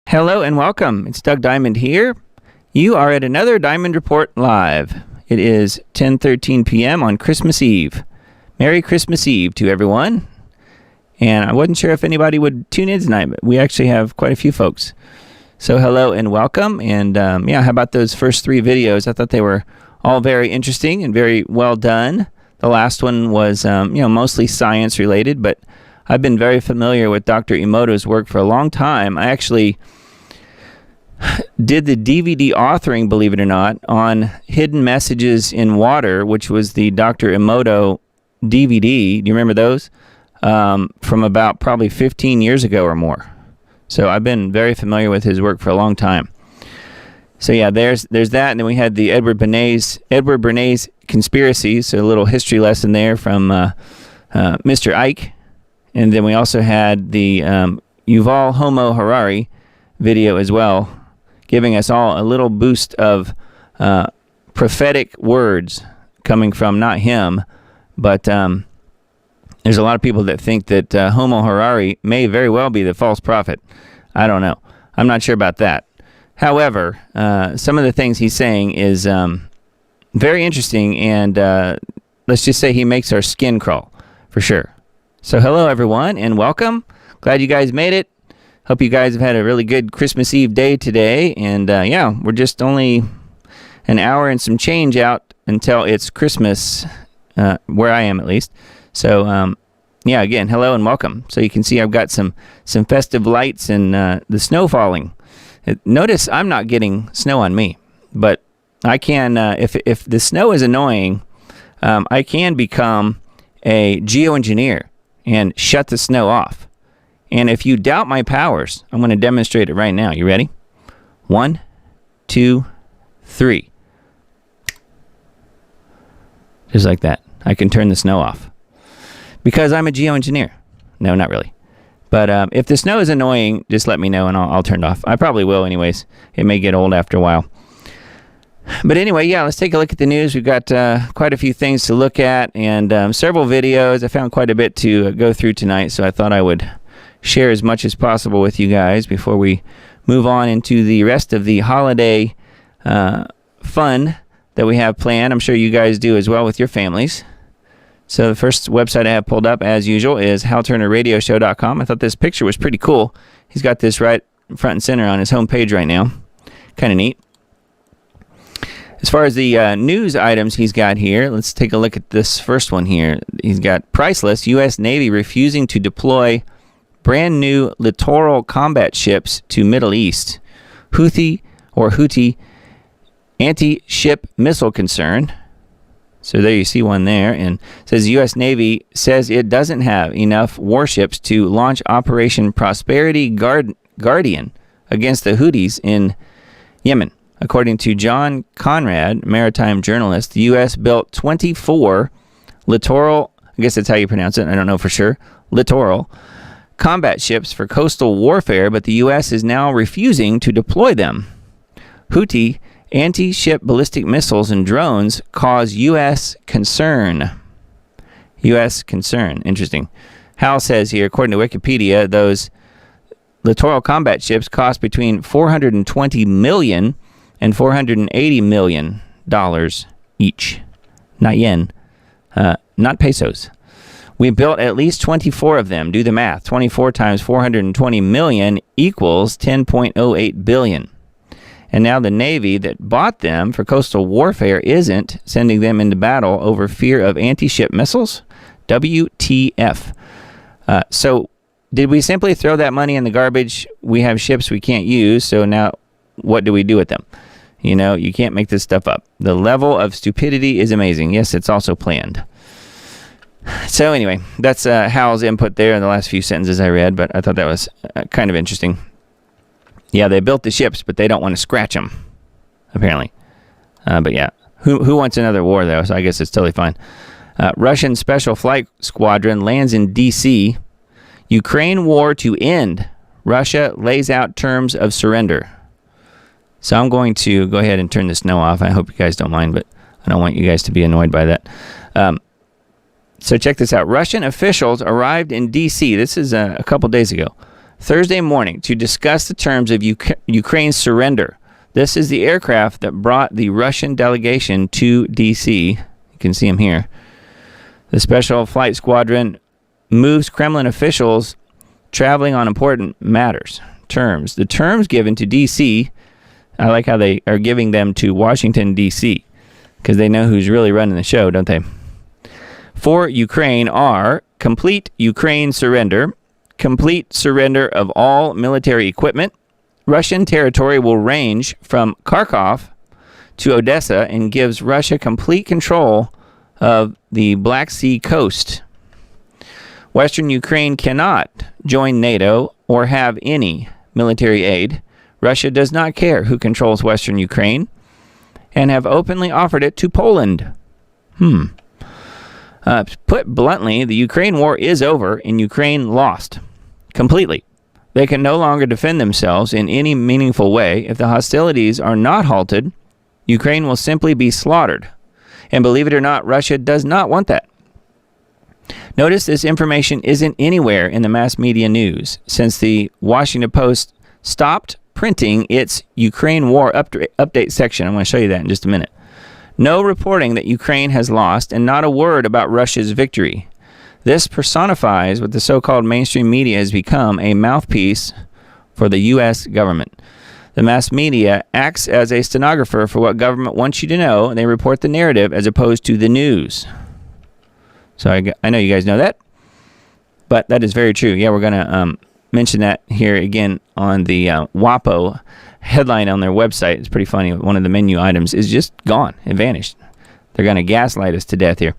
Hello and welcome. It's Doug Diamond here. You are at another Diamond Report Live. It is 10:13 p.m. on Christmas Eve. Merry Christmas Eve to everyone. And I wasn't sure if anybody would tune in tonight, but we actually have quite a few folks. So hello and welcome. And how about those first three videos? I thought they were all very interesting and very well done. The last one was mostly science related, but I've been very familiar with Dr. Emoto's work for a long time. I actually did the DVD authoring, believe it or not, on Hidden Messages in Water, which was the Dr. Emoto DVD. Do you remember those? From about probably 15 years ago or more. So I've been very familiar with his work for a long time. So yeah, there's that, and then we had the Edward Bernays conspiracy, so a little history lesson there from Mr. Ike. And then we also had the Yuval Homo Harari video as well, giving us all a little boost of prophetic words coming from not him, but there's a lot of people that think that Homo Harari may very well be the false prophet. I don't know. I'm not sure about that. However, some of the things he's saying is very interesting, and let's just say he makes our skin crawl, for sure. So hello, everyone, and welcome. Glad you guys made it. Hope you guys have had a really good Christmas Eve day today. And we're just only an hour and some change out until it's Christmas, where I am at least. So, again, hello and welcome. So you can see I've got some festive lights and the snow falling. Notice I'm not getting snow on me, but I can, if the snow is annoying, I can become a geoengineer and shut the snow off. And if you doubt my powers, I'm going to demonstrate it right now. You ready? 1, 2, 3. Just like that. I can turn the snow off. Because I'm a geoengineer. No, not really. But if the snow is annoying, just let me know and I'll turn it off. I probably will anyways. It may get old after a while. But anyway, let's take a look at the news. We've got quite a few things to look at and several videos. I found quite a bit to go through tonight, so I thought I would share as much as possible with you guys before we move on into the rest of the holiday fun that we have planned. I'm sure you guys do as well with your families. So the first website I have pulled up, as usual, is HalTurnerRadioshow.com. I thought this picture was pretty cool. He's got this right front and center on his homepage right now. Kind of neat. As far as the news items he's got here, let's take a look at this first one here. He's got priceless U.S. Navy refusing to deploy brand new littoral combat ships to Middle East. Houthi anti-ship missile concern. So there you see one there, and it says U.S. Navy says it doesn't have enough warships to launch Operation Prosperity Guardian against the Houthis in Yemen. According to John Conrad, maritime journalist, the U.S. built 24 littoral, I guess that's how you pronounce it, I don't know for sure, littoral combat ships for coastal warfare, but the U.S. is now refusing to deploy them. Houthi anti-ship ballistic missiles and drones cause U.S. concern. U.S. concern. Interesting. Hal says here, according to Wikipedia, those littoral combat ships cost between $420 million and $480 million each. Not yen. Not pesos. We built at least 24 of them. Do the math. 24 times 420 million equals 10.08 billion. And now the Navy that bought them for coastal warfare isn't sending them into battle over fear of anti-ship missiles? WTF. So did we simply throw that money in the garbage? We have ships we can't use, so now what do we do with them? You know, you can't make this stuff up. The level of stupidity is amazing. Yes, it's also planned. So anyway, that's Hal's input there in the last few sentences I read, but I thought that was kind of interesting. Yeah, they built the ships, but they don't want to scratch them, apparently. But yeah, who wants another war, though? So I guess it's totally fine. Russian Special Flight Squadron lands in D.C. Ukraine war to end. Russia lays out terms of surrender. So I'm going to go ahead and turn the snow off. I hope you guys don't mind, but I don't want you guys to be annoyed by that. So check this out. Russian officials arrived in D.C. This is a couple days ago. Thursday morning to discuss the terms of Ukraine's surrender. This is the aircraft that brought the Russian delegation to D.C. You can see them here. The Special Flight Squadron moves Kremlin officials traveling on important matters. Terms. The terms given to D.C., I like how they are giving them to Washington, D.C., because they know who's really running the show, don't they? For Ukraine are complete Ukraine surrender, complete surrender of all military equipment. Russian territory will range from Kharkov to Odessa and gives Russia complete control of the Black Sea coast. Western Ukraine cannot join NATO or have any military aid. Russia does not care who controls Western Ukraine and have openly offered it to Poland. Put bluntly, the Ukraine war is over and Ukraine lost completely. They can no longer defend themselves in any meaningful way. If the hostilities are not halted, Ukraine will simply be slaughtered. And believe it or not, Russia does not want that. Notice this information isn't anywhere in the mass media news since the Washington Post stopped printing its Ukraine war update section. I'm going to show you that in just a minute. No reporting that Ukraine has lost and not a word about Russia's victory. This personifies what the so-called mainstream media has become, a mouthpiece for the U.S. government. The mass media acts as a stenographer for what government wants you to know, and they report the narrative as opposed to the news. So I know you guys know that, but that is very true. Yeah, we're going to mention that here again on the WAPO headline on their website. It's pretty funny. One of the menu items is just gone. It vanished. They're going to gaslight us to death here.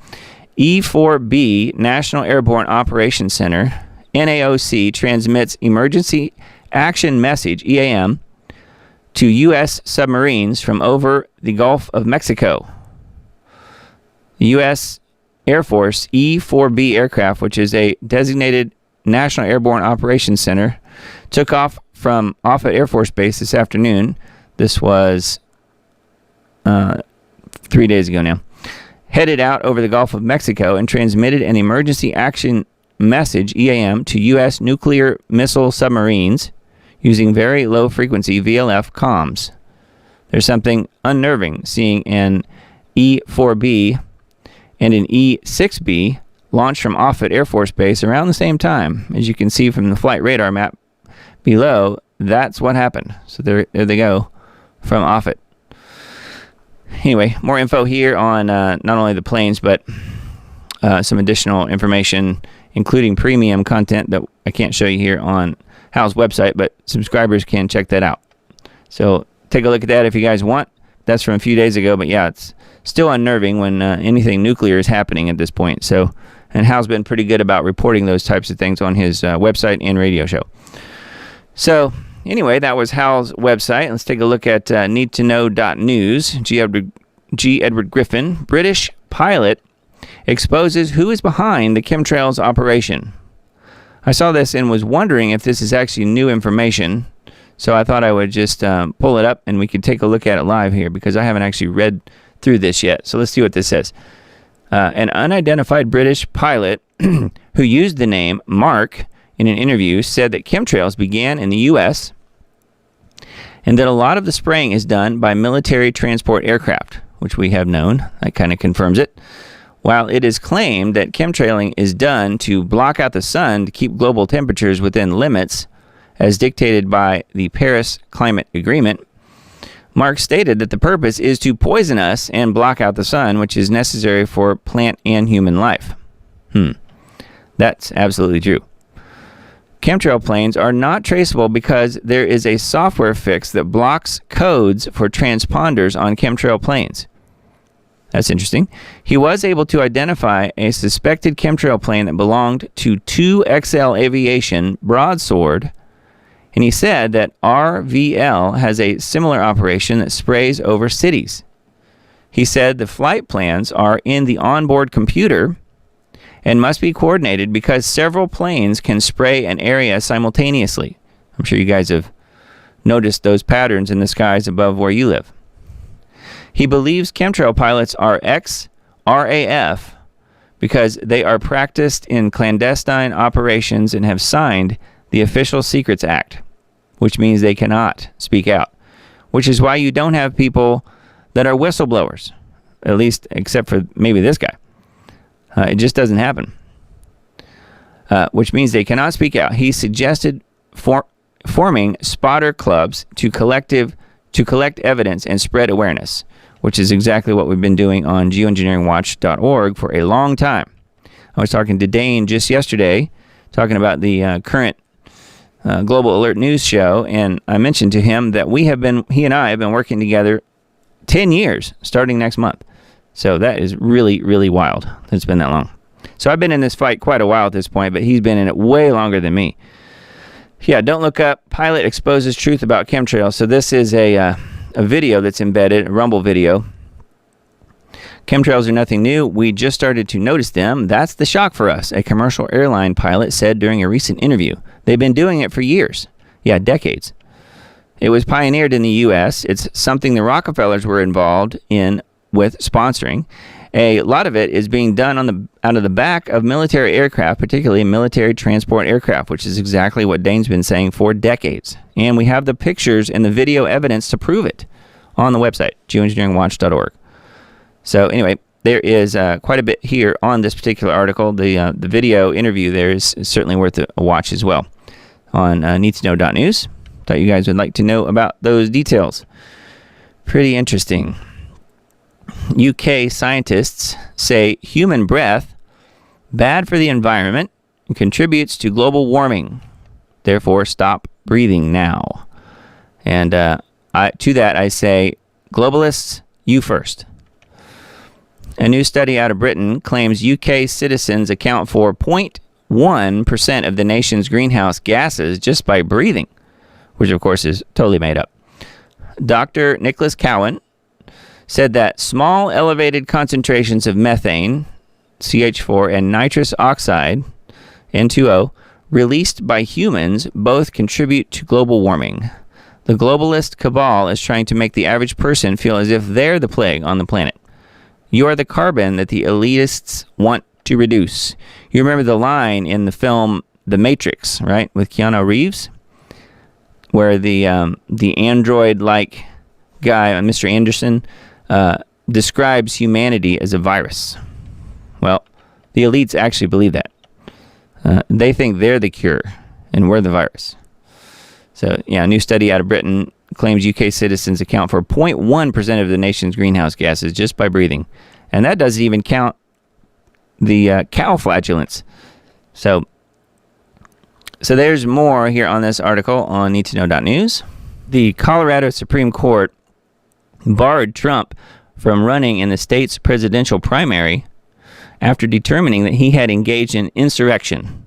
E4B, National Airborne Operations Center, NAOC, transmits emergency action message, EAM, to U.S. submarines from over the Gulf of Mexico. The U.S. Air Force E4B aircraft, which is a designated National Airborne Operations Center, took off from Offutt Air Force Base this afternoon. This was 3 days ago now. Headed out over the Gulf of Mexico and transmitted an emergency action message, EAM, to U.S. nuclear missile submarines using very low-frequency VLF comms. There's something unnerving seeing an E-4B and an E-6B launched from Offutt Air Force Base around the same time. As you can see from the flight radar map below, that's what happened. So there they go from Offutt. Anyway, more info here on not only the planes, but some additional information, including premium content that I can't show you here on Hal's website, but subscribers can check that out. So take a look at that if you guys want. That's from a few days ago, but yeah, it's still unnerving when anything nuclear is happening at this point. So, and Hal's been pretty good about reporting those types of things on his website and radio show. So anyway, that was Hal's website. Let's take a look at needtoknow.news. G. Edward Griffin, British pilot, exposes who is behind the chemtrails operation. I saw this and was wondering if this is actually new information, so I thought I would just pull it up and we could take a look at it live here because I haven't actually read through this yet. So let's see what this says. An unidentified British pilot who used the name Mark in an interview said that chemtrails began in the U.S. and that a lot of the spraying is done by military transport aircraft, which we have known. That kind of confirms it. While it is claimed that chemtrailing is done to block out the sun to keep global temperatures within limits, as dictated by the Paris Climate Agreement, Mark stated that the purpose is to poison us and block out the sun, which is necessary for plant and human life. That's absolutely true. Chemtrail planes are not traceable because there is a software fix that blocks codes for transponders on chemtrail planes. That's interesting. He was able to identify a suspected chemtrail plane that belonged to 2XL Aviation Broadsword, and he said that RVL has a similar operation that sprays over cities. He said the flight plans are in the onboard computer and must be coordinated because several planes can spray an area simultaneously. I'm sure you guys have noticed those patterns in the skies above where you live. He believes chemtrail pilots are ex-RAF because they are practiced in clandestine operations and have signed the Official Secrets Act, which means they cannot speak out, which is why you don't have people that are whistleblowers, at least except for maybe this guy. It just doesn't happen, which means they cannot speak out. He suggested forming spotter clubs to collect evidence and spread awareness, which is exactly what we've been doing on geoengineeringwatch.org for a long time. I was talking to Dane just yesterday, talking about the current Global Alert News show, and I mentioned to him that he and I have been working together 10 years, starting next month. So that is really, really wild. It's been that long. So I've been in this fight quite a while at this point, but he's been in it way longer than me. Yeah, don't look up. Pilot exposes truth about chemtrails. So this is a video that's embedded, a Rumble video. Chemtrails are nothing new. We just started to notice them. That's the shock for us, a commercial airline pilot said during a recent interview. They've been doing it for years. Yeah, decades. It was pioneered in the U.S. It's something the Rockefellers were involved in with sponsoring. A lot of it is being done out of the back of military aircraft, particularly military transport aircraft, which is exactly what Dane's been saying for decades. And we have the pictures and the video evidence to prove it on the website, geoengineeringwatch.org. So anyway, there is quite a bit here on this particular article. The video interview there is certainly worth a watch as well on needtoknow.news. Thought you guys would like to know about those details. Pretty interesting. UK scientists say human breath bad for the environment and contributes to global warming. Therefore, stop breathing now. And to that I say, globalists, you first. A new study out of Britain claims UK citizens account for 0.1% of the nation's greenhouse gases just by breathing, which of course is totally made up. Dr. Nicholas Cowan said that small elevated concentrations of methane, CH4, and nitrous oxide, N2O, released by humans both contribute to global warming. The globalist cabal is trying to make the average person feel as if they're the plague on the planet. You are the carbon that the elitists want to reduce. You remember the line in the film The Matrix, right, with Keanu Reeves, where the android-like guy, Mr. Anderson, describes humanity as a virus. Well, the elites actually believe that. They think they're the cure, and we're the virus. So, yeah, a new study out of Britain claims UK citizens account for 0.1% of the nation's greenhouse gases just by breathing. And that doesn't even count the cow flatulence. So there's more here on this article on needtoknow.news. The Colorado Supreme Court barred Trump from running in the state's presidential primary after determining that he had engaged in insurrection.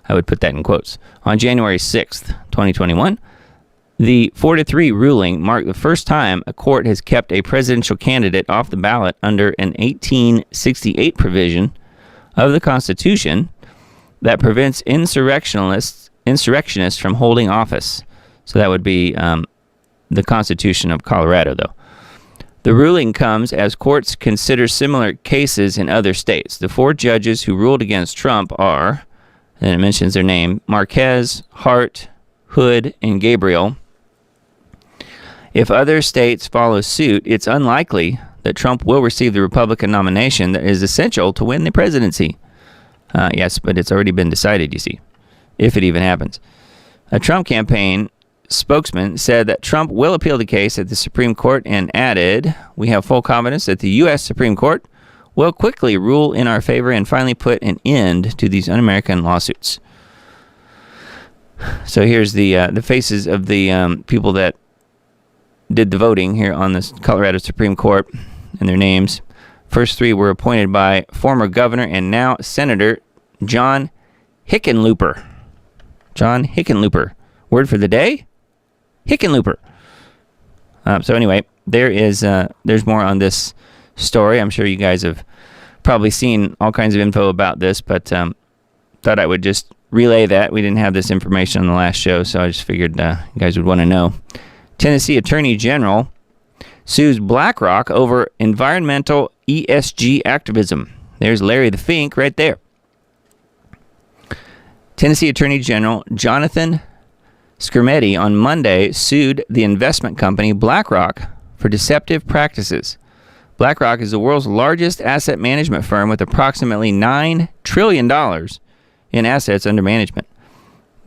I would put that in quotes. On January 6th, 2021, the 4-3 ruling marked the first time a court has kept a presidential candidate off the ballot under an 1868 provision of the Constitution that prevents insurrectionists from holding office. So that would be the Constitution of Colorado, though. The ruling comes as courts consider similar cases in other states. The 4 judges who ruled against Trump are, and it mentions their name, Marquez, Hart, Hood, and Gabriel. If other states follow suit, it's unlikely that Trump will receive the Republican nomination that is essential to win the presidency. Yes, but it's already been decided, you see, if it even happens. A Trump campaign spokesman said that Trump will appeal the case at the Supreme Court and added, "We have full confidence that the U.S. Supreme Court will quickly rule in our favor and finally put an end to these un-American lawsuits." So here's the faces of the people that did the voting here on the Colorado Supreme Court and their names. First 3 were appointed by former governor and now Senator John Hickenlooper. John Hickenlooper. Word for the day? Hickenlooper. So anyway, there's more on this story. I'm sure you guys have probably seen all kinds of info about this, but thought I would just relay that. We didn't have this information on the last show, so I just figured you guys would want to know. Tennessee Attorney General sues BlackRock over environmental ESG activism. There's Larry the Fink right there. Tennessee Attorney General Jonathan Skrmetti on Monday sued the investment company BlackRock for deceptive practices. BlackRock is the world's largest asset management firm with approximately $9 trillion in assets under management.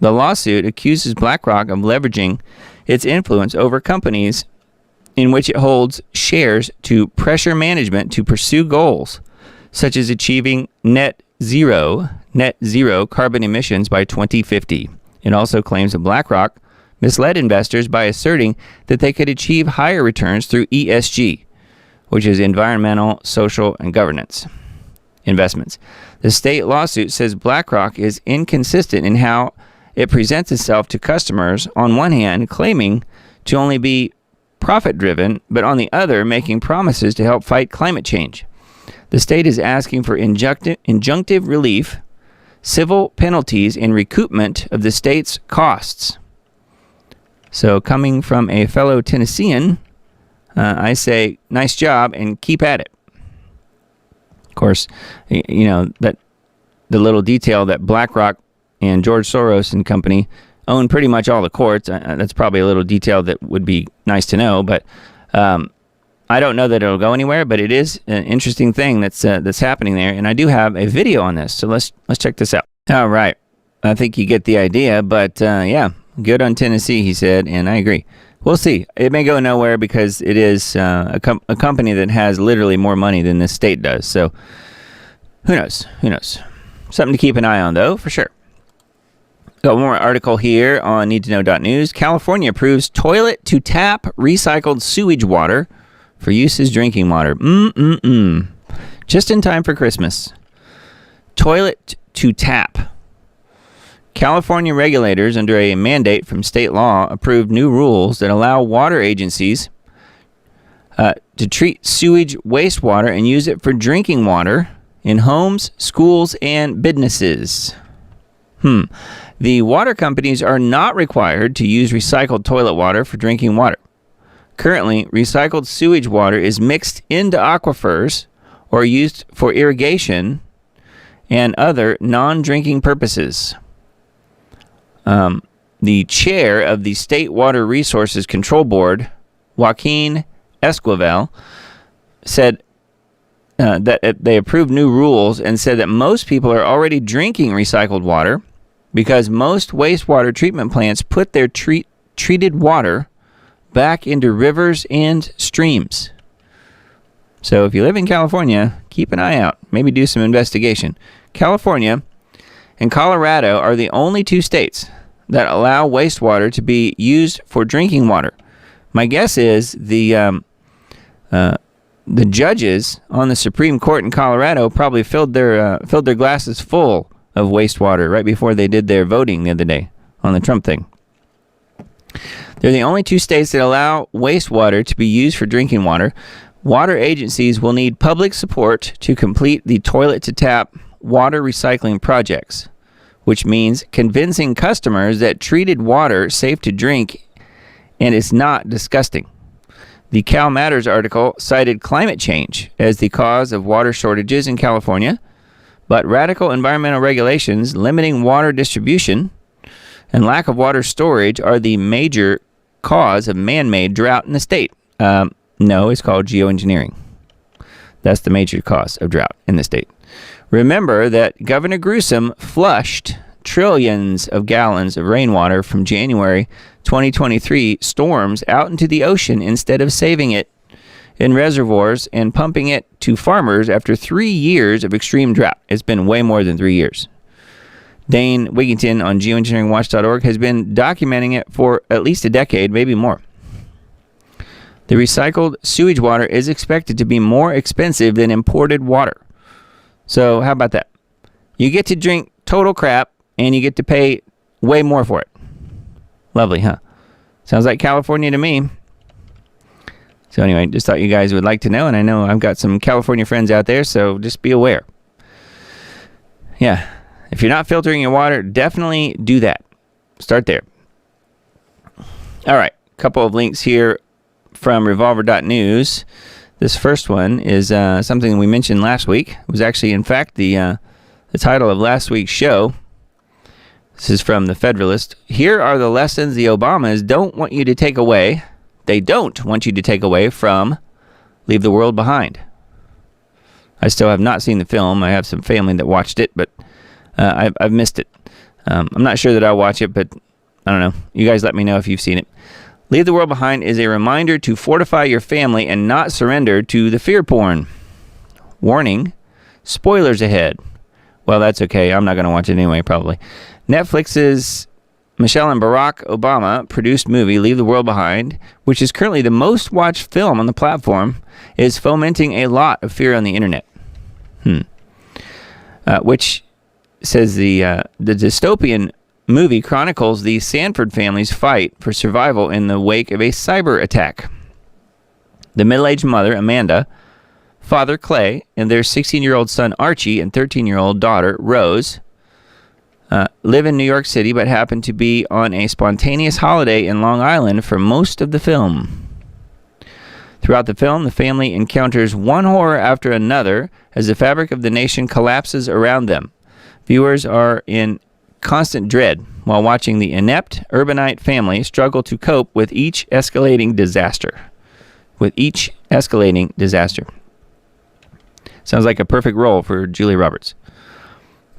The lawsuit accuses BlackRock of leveraging its influence over companies in which it holds shares to pressure management to pursue goals such as achieving net zero carbon emissions by 2050. It also claims that BlackRock misled investors by asserting that they could achieve higher returns through ESG, which is environmental, social, and governance investments. The state lawsuit says BlackRock is inconsistent in how it presents itself to customers, on one hand claiming to only be profit-driven, but on the other making promises to help fight climate change. The state is asking for injunctive relief, civil penalties, and recoupment of the state's costs. So coming from a fellow Tennessean, I say, nice job and keep at it. Of course, you know, that the little detail that BlackRock and George Soros and company own pretty much all the courts. That's probably a little detail that would be nice to know, but I don't know that it'll go anywhere. But it is an interesting thing that's happening there, and I do have a video on this. So let's check this out. All right, I think you get the idea. But yeah, good on Tennessee, he said, and I agree. We'll see. It may go nowhere because it is a company that has literally more money than this state does. So who knows? Who knows? Something to keep an eye on, though, for sure. Got one more article here on needtoknow.news. California approves toilet to tap recycled sewage water for use as drinking water. Just in time for Christmas. Toilet to tap. California regulators, under a mandate from state law, approved new rules that allow water agencies to treat sewage wastewater and use it for drinking water in homes, schools, and businesses. The water companies are not required to use recycled toilet water for drinking water. Currently, recycled sewage water is mixed into aquifers or used for irrigation and other non-drinking purposes. The chair of the State Water Resources Control Board, Joaquin Esquivel, said that they approved new rules and said that most people are already drinking recycled water because most wastewater treatment plants put their treated water back into rivers and streams. So if you live in California, keep an eye out. Maybe do some investigation. California and Colorado are the only two states that allow wastewater to be used for drinking water. My guess is the judges on the Supreme Court in Colorado probably filled their glasses full of wastewater right before they did their voting the other day on the Trump thing. They're the only two states that allow wastewater to be used for drinking water. Water agencies will need public support to complete the toilet-to-tap water recycling projects, which means convincing customers that treated water is safe to drink and is not disgusting. The Cal Matters article cited climate change as the cause of water shortages in California, but radical environmental regulations limiting water distribution and lack of water storage are the major cause of man-made drought in the state. No, it's called geoengineering. That's the major cause of drought in the state. Remember that Governor Newsom flushed trillions of gallons of rainwater from January 2023 storms out into the ocean instead of saving it in reservoirs and pumping it to farmers after 3 years of extreme drought. It's been way more than 3 years. Dane Wigington on geoengineeringwatch.org has been documenting it for at least a decade, maybe more. The recycled sewage water is expected to be more expensive than imported water. So how about that? You get to drink total crap and you get to pay way more for it. Lovely, huh? Sounds like California to me. So anyway, just thought you guys would like to know, and I know I've got some California friends out there, so just be aware. Yeah, if you're not filtering your water, definitely do that. Start there. All right, a couple of links here from revolver.news. This first one is something we mentioned last week. It was actually, in fact, the title of last week's show. This is from the Federalist. Here are the lessons the Obamas don't want you to take away. They don't want you to take away from Leave the World Behind. I still have not seen the film. I have some family that watched it, but I've missed it. I'm not sure that I'll watch it, but I don't know. You guys let me know if you've seen it. Leave the World Behind is a reminder to fortify your family and not surrender to the fear porn. Warning, spoilers ahead. Well, that's okay. I'm not going to watch it anyway, probably. Netflix's Michelle and Barack Obama produced movie Leave the World Behind, which is currently the most watched film on the platform, is fomenting a lot of fear on the internet. Which says the dystopian movie chronicles the Sanford family's fight for survival in the wake of a cyber attack. The middle-aged mother, Amanda, father, Clay, and their 16-year-old son, Archie, and 13-year-old daughter, Rose, live in New York City but happen to be on a spontaneous holiday in Long Island for most of the film. Throughout the film, the family encounters one horror after another as the fabric of the nation collapses around them. Viewers are in constant dread while watching the inept urbanite family struggle to cope with each escalating disaster. Sounds like a perfect role for Julia Roberts.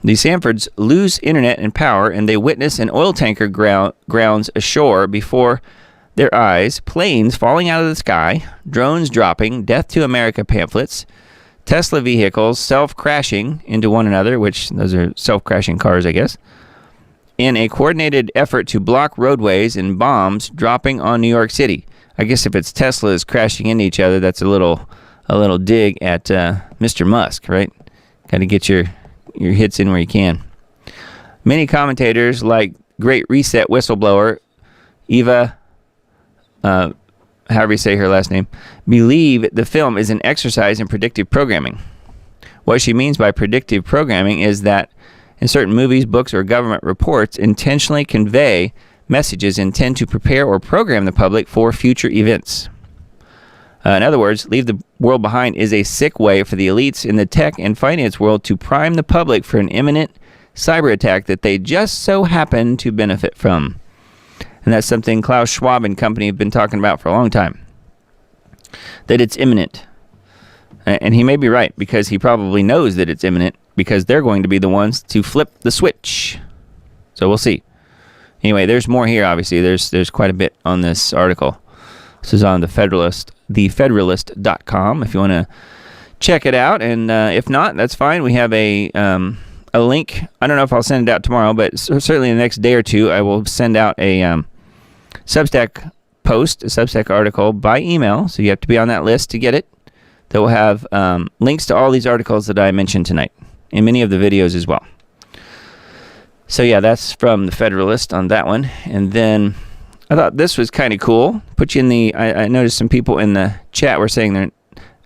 The Sanfords lose internet and power, and they witness an oil tanker grounds ashore before their eyes, planes falling out of the sky, drones dropping, Death to America pamphlets, Tesla vehicles self-crashing into one another, which those are self-crashing cars, I guess, in a coordinated effort to block roadways, and bombs dropping on New York City. I guess if it's Teslas crashing into each other, that's a little dig at Mr. Musk, right? Got to get your hits in where you can. Many commentators, like Great Reset whistleblower Eva, however you say her last name, believe the film is an exercise in predictive programming. What she means by predictive programming is that in certain movies, books, or government reports intentionally convey messages intend to prepare or program the public for future events. In other words, Leave the World Behind is a sick way for the elites in the tech and finance world to prime the public for an imminent cyber attack that they just so happen to benefit from. And that's something Klaus Schwab and company have been talking about for a long time. That it's imminent. And he may be right, because he probably knows that it's imminent, because they're going to be the ones to flip the switch. So we'll see. Anyway, there's more here, obviously. There's quite a bit on this article. This is on the Federalist, thefederalist.com, if you want to check it out. And if not, that's fine. We have a link. I don't know if I'll send it out tomorrow, but certainly in the next day or two, I will send out a Substack post, a Substack article by email. So you have to be on that list to get it. That will have links to all these articles that I mentioned tonight, and many of the videos as well. So yeah, that's from the Federalist on that one. And then I thought this was kind of cool. Put you in the. I noticed some people in the chat were saying they're,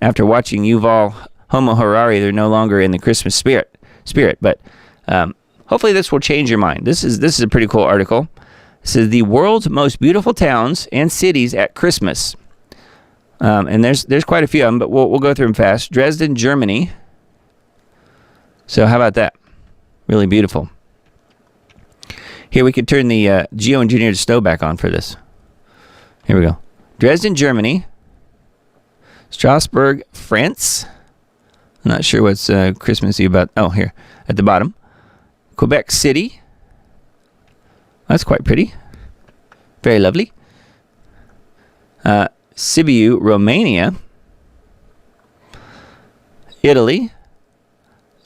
after watching Yuval Homo Harari, they're no longer in the Christmas spirit. But hopefully this will change your mind. This is a pretty cool article. This is the world's most beautiful towns and cities at Christmas. And there's quite a few of them, but we'll go through them fast. Dresden, Germany. So how about that? Really beautiful. Here, we could turn the geoengineered snow back on for this. Here we go. Dresden, Germany. Strasbourg, France. I'm not sure what's Christmassy about. Oh, here, at the bottom. Quebec City. That's quite pretty. Very lovely. Sibiu, Romania. Italy.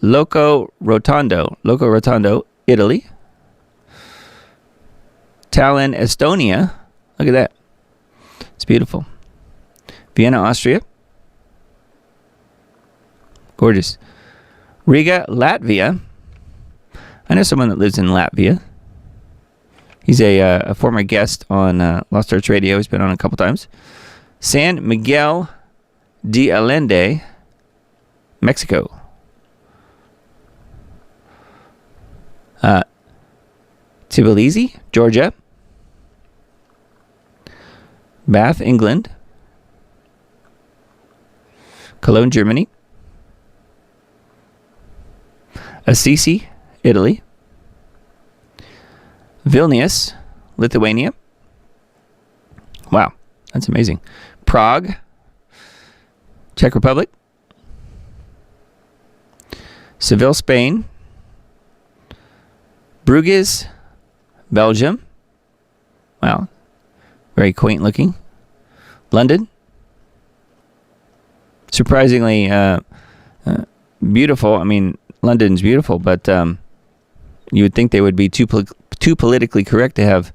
Loco Rotondo, Italy. Tallinn, Estonia. Look at that. It's beautiful. Vienna, Austria. Gorgeous. Riga, Latvia. I know someone that lives in Latvia. He's a former guest on Lost Arts Radio. He's been on a couple times. San Miguel de Allende, Mexico. Tbilisi, Georgia. Bath, England. Cologne, Germany. Assisi, Italy. Vilnius, Lithuania. Wow, that's amazing. Prague, Czech Republic. Seville, Spain. Bruges, Belgium. Wow, very quaint looking. London. Surprisingly beautiful. I mean, London's beautiful, but you would think they would be too politically correct to have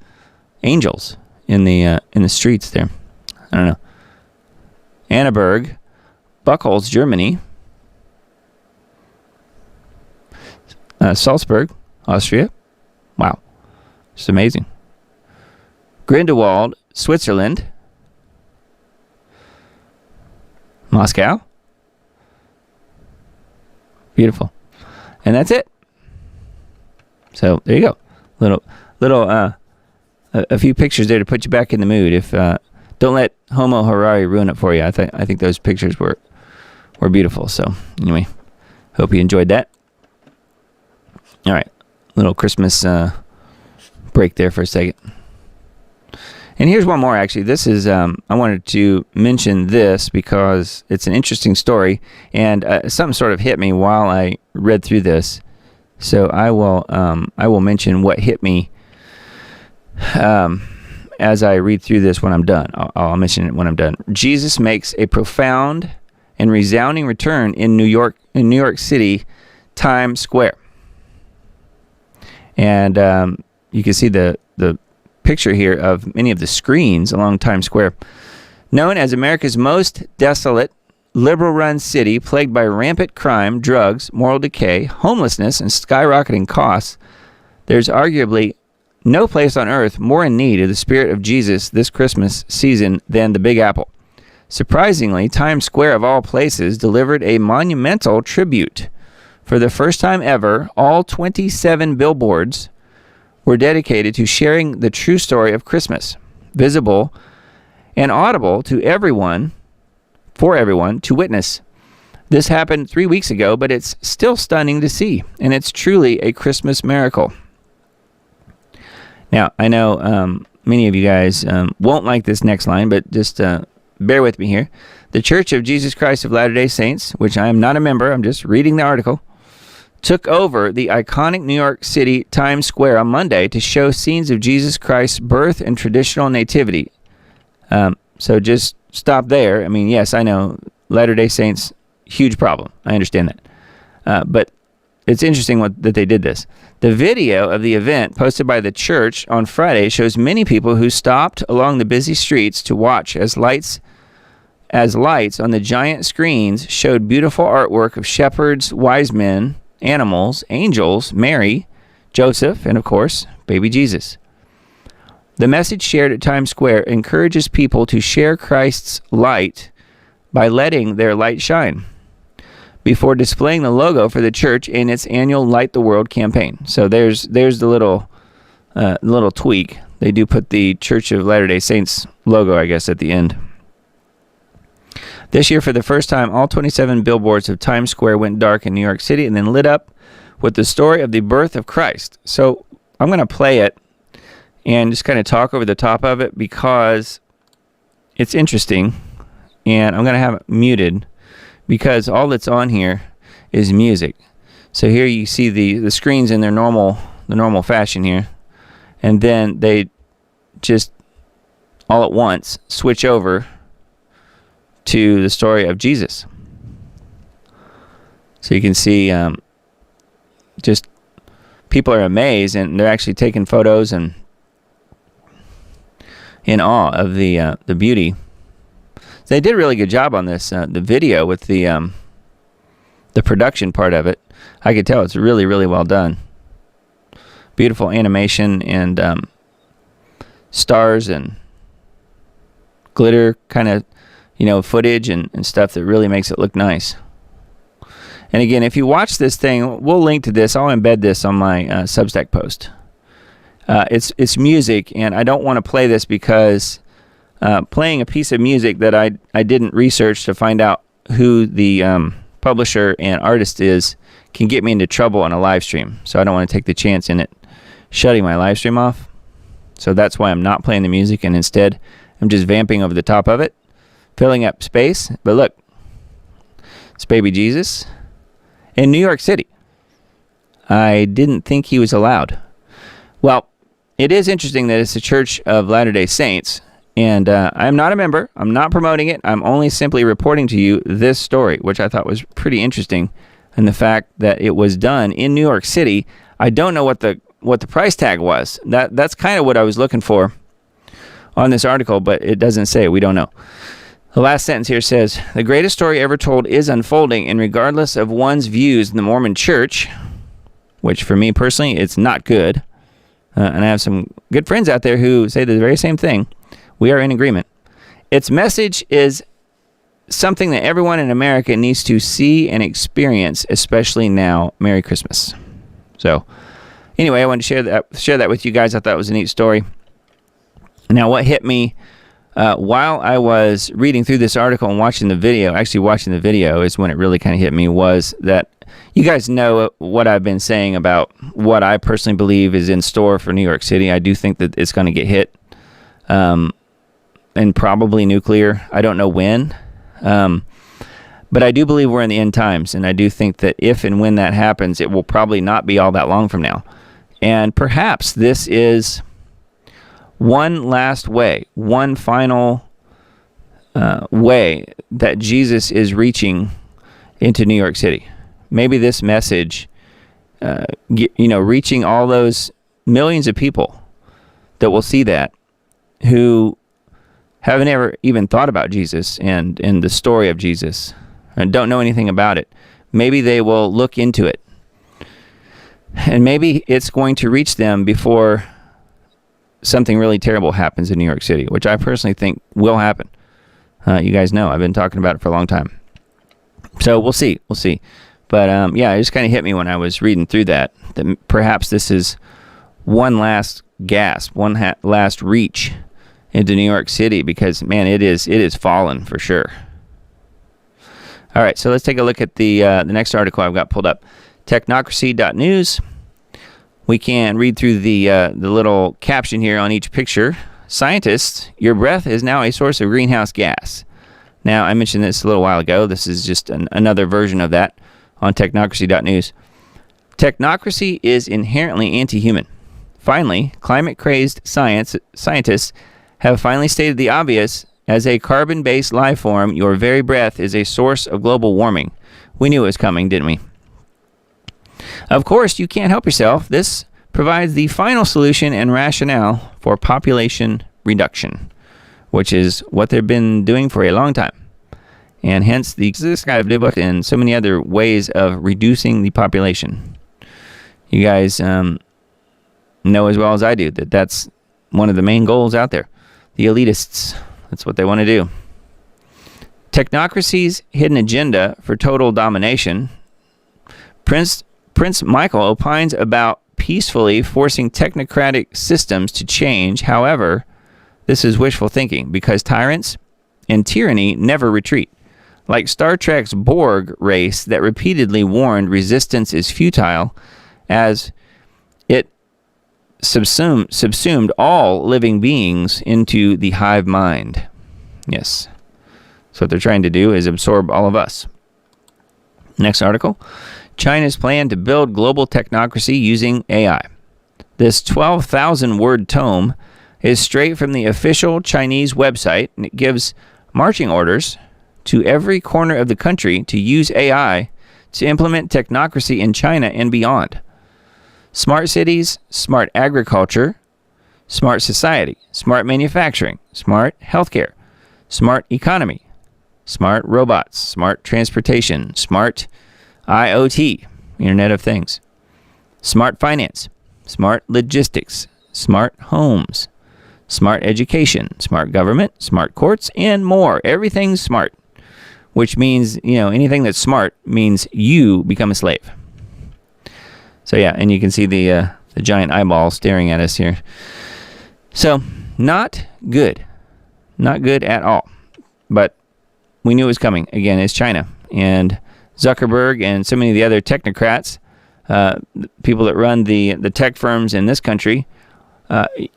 angels in the streets there. I don't know. Annaberg, Buchholz, Germany. Salzburg, Austria. Wow, just amazing. Grindelwald, Switzerland. Moscow. Beautiful. And that's it. So there you go. A few pictures there to put you back in the mood. If don't let Homo Harari ruin it for you. I think those pictures were beautiful. So anyway, hope you enjoyed that. All right, little Christmas break there for a second. And here's one more, actually. This is, I wanted to mention this because it's an interesting story, and something sort of hit me while I read through this. So I will mention what hit me as I read through this when I'm done. I'll mention it when I'm done. Jesus makes a profound and resounding return in New York City, Times Square. And you can see the picture here of many of the screens along Times Square. Known as America's most desolate, liberal-run city plagued by rampant crime, drugs, moral decay, homelessness, and skyrocketing costs, there's arguably no place on earth more in need of the Spirit of Jesus this Christmas season than the Big Apple. Surprisingly, Times Square, of all places, delivered a monumental tribute. For the first time ever, all 27 billboards were dedicated to sharing the true story of Christmas, visible and audible to everyone, for everyone to witness. This happened 3 weeks ago, but it's still stunning to see, and it's truly a Christmas miracle. Now, I know many of you guys won't like this next line, but just bear with me here. The Church of Jesus Christ of Latter-day Saints, which I am not a member, I'm just reading the article, took over the iconic New York City Times Square on Monday to show scenes of Jesus Christ's birth and traditional nativity. So just stop there. I mean, yes, I know Latter-day Saints, huge problem. I understand that. But it's interesting that they did this. The video of the event posted by the church on Friday shows many people who stopped along the busy streets to watch as lights on the giant screens showed beautiful artwork of shepherds, wise men, animals, angels, Mary, Joseph, and of course, baby Jesus. The message shared at Times Square encourages people to share Christ's light by letting their light shine before displaying the logo for the church in its annual Light the World campaign. So there's the little tweak. They do put the Church of Latter-day Saints logo, I guess, at the end. This year, for the first time, all 27 billboards of Times Square went dark in New York City and then lit up with the story of the birth of Christ. So I'm going to play it and just kind of talk over the top of it because it's interesting, and I'm going to have it muted because all that's on here is music. So here you see the screens in their normal fashion here, and then they just all at once switch over to the story of Jesus. So you can see just people are amazed, and they're actually taking photos and in awe of the beauty. So they did a really good job on this. The video with the production part of it, I could tell it's really, really well done. Beautiful animation and stars and glitter kind of, footage and stuff that really makes it look nice. And again, if you watch this thing, we'll link to this. I'll embed this on my Substack post. It's music, and I don't want to play this because playing a piece of music that I didn't research to find out who the publisher and artist is can get me into trouble on a live stream. So I don't want to take the chance in it shutting my live stream off. So that's why I'm not playing the music, and instead I'm just vamping over the top of it, filling up space. But look, it's baby Jesus in New York City. I didn't think he was allowed. Well, it is interesting that it's the Church of Latter-day Saints, and I'm not a member. I'm not promoting it. I'm only simply reporting to you this story, which I thought was pretty interesting, and the fact that it was done in New York City. I don't know what the price tag was. That's kind of what I was looking for on this article, but it doesn't say. We don't know. The last sentence here says, the greatest story ever told is unfolding, and regardless of one's views in the Mormon Church, which for me personally, it's not good, and I have some good friends out there who say the very same thing, we are in agreement. Its message is something that everyone in America needs to see and experience, especially now. Merry Christmas. So, anyway, I wanted to share that with you guys. I thought it was a neat story. Now, what hit me while I was reading through this article and watching the video is when it really kind of hit me, was that you guys know what I've been saying about what I personally believe is in store for New York City. I do think that it's going to get hit, and probably nuclear. I don't know when, but I do believe we're in the end times, and I do think that if and when that happens, it will probably not be all that long from now. And perhaps this is one last way, one final way that Jesus is reaching into New York City. Maybe this message, reaching all those millions of people that will see that, who haven't ever even thought about Jesus and the story of Jesus and don't know anything about it. Maybe they will look into it. And maybe it's going to reach them before something really terrible happens in New York City, which I personally think will happen. You guys know I've been talking about it for a long time. So we'll see. But it just kind of hit me when I was reading through that perhaps this is one last gasp, last reach into New York City, because, man, it is fallen for sure. All right, so let's take a look at the next article I've got pulled up. Technocracy.news. We can read through the little caption here on each picture. Scientists, your breath is now a source of greenhouse gas. Now, I mentioned this a little while ago. This is just another version of that on technocracy.news. Technocracy is inherently anti-human. Finally, climate-crazed scientists have finally stated the obvious. As a carbon-based life form, your very breath is a source of global warming. We knew it was coming, didn't we? Of course, you can't help yourself. This provides the final solution and rationale for population reduction, which is what they've been doing for a long time. And hence, this guy have and so many other ways of reducing the population. You guys know as well as I do that that's one of the main goals out there. The elitists, that's what they want to do. Technocracy's hidden agenda for total domination. Prince Michael opines about peacefully forcing technocratic systems to change. However, this is wishful thinking, because tyrants and tyranny never retreat. Like Star Trek's Borg race that repeatedly warned resistance is futile, as it subsumed all living beings into the hive mind. Yes. So what they're trying to do is absorb all of us. Next article. China's plan to build global technocracy using AI. This 12,000-word tome is straight from the official Chinese website, and it gives marching orders to every corner of the country to use AI to implement technocracy in China and beyond. Smart cities, smart agriculture, smart society, smart manufacturing, smart healthcare, smart economy, smart robots, smart transportation, smart IoT, Internet of Things, smart finance, smart logistics, smart homes, smart education, smart government, smart courts, and more. Everything's smart, which means, anything that's smart means you become a slave. So yeah, and you can see the giant eyeball staring at us here. So, not good. Not good at all. But we knew it was coming. Again, it's China. And Zuckerberg and so many of the other technocrats people that run the tech firms in this country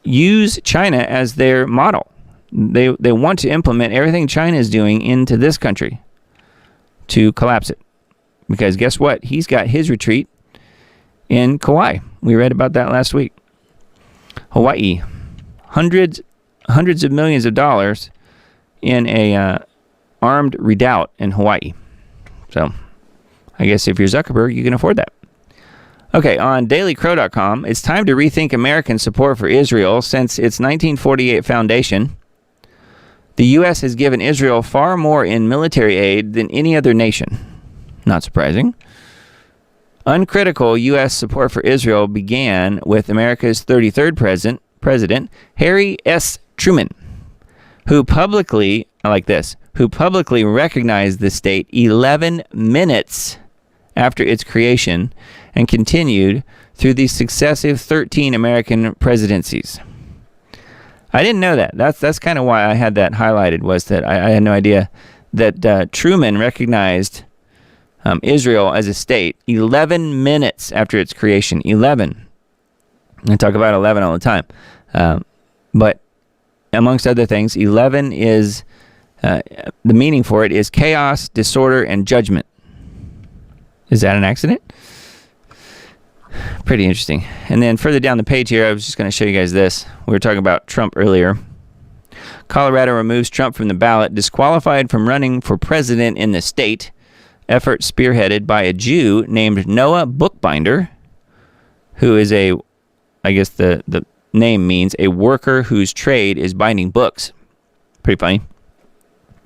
use China as their model. They want to implement everything China is doing into this country to collapse it. Because guess what? He's got his retreat in Kauai. We read about that last week. Hawaii. Hundreds of millions of dollars in a armed redoubt in Hawaii. So I guess if you're Zuckerberg, you can afford that. Okay, on dailycrow.com, it's time to rethink American support for Israel since its 1948 foundation. The U.S. has given Israel far more in military aid than any other nation. Not surprising. Uncritical U.S. support for Israel began with America's 33rd president, Harry S. Truman, who publicly recognized the state 11 minutes after its creation and continued through the successive 13 American presidencies. I didn't know that. That's kind of why I had that highlighted, was that I had no idea that Truman recognized Israel as a state 11 minutes after its creation. 11. I talk about 11 all the time. But amongst other things, 11 is, the meaning for it is chaos, disorder, and judgment. Is that an accident? Pretty interesting. And then further down the page here, I was just going to show you guys this. We were talking about Trump earlier. Colorado removes Trump from the ballot, disqualified from running for president in the state. Effort spearheaded by a Jew named Noah Bookbinder, who is I guess the name means a worker whose trade is binding books. Pretty funny.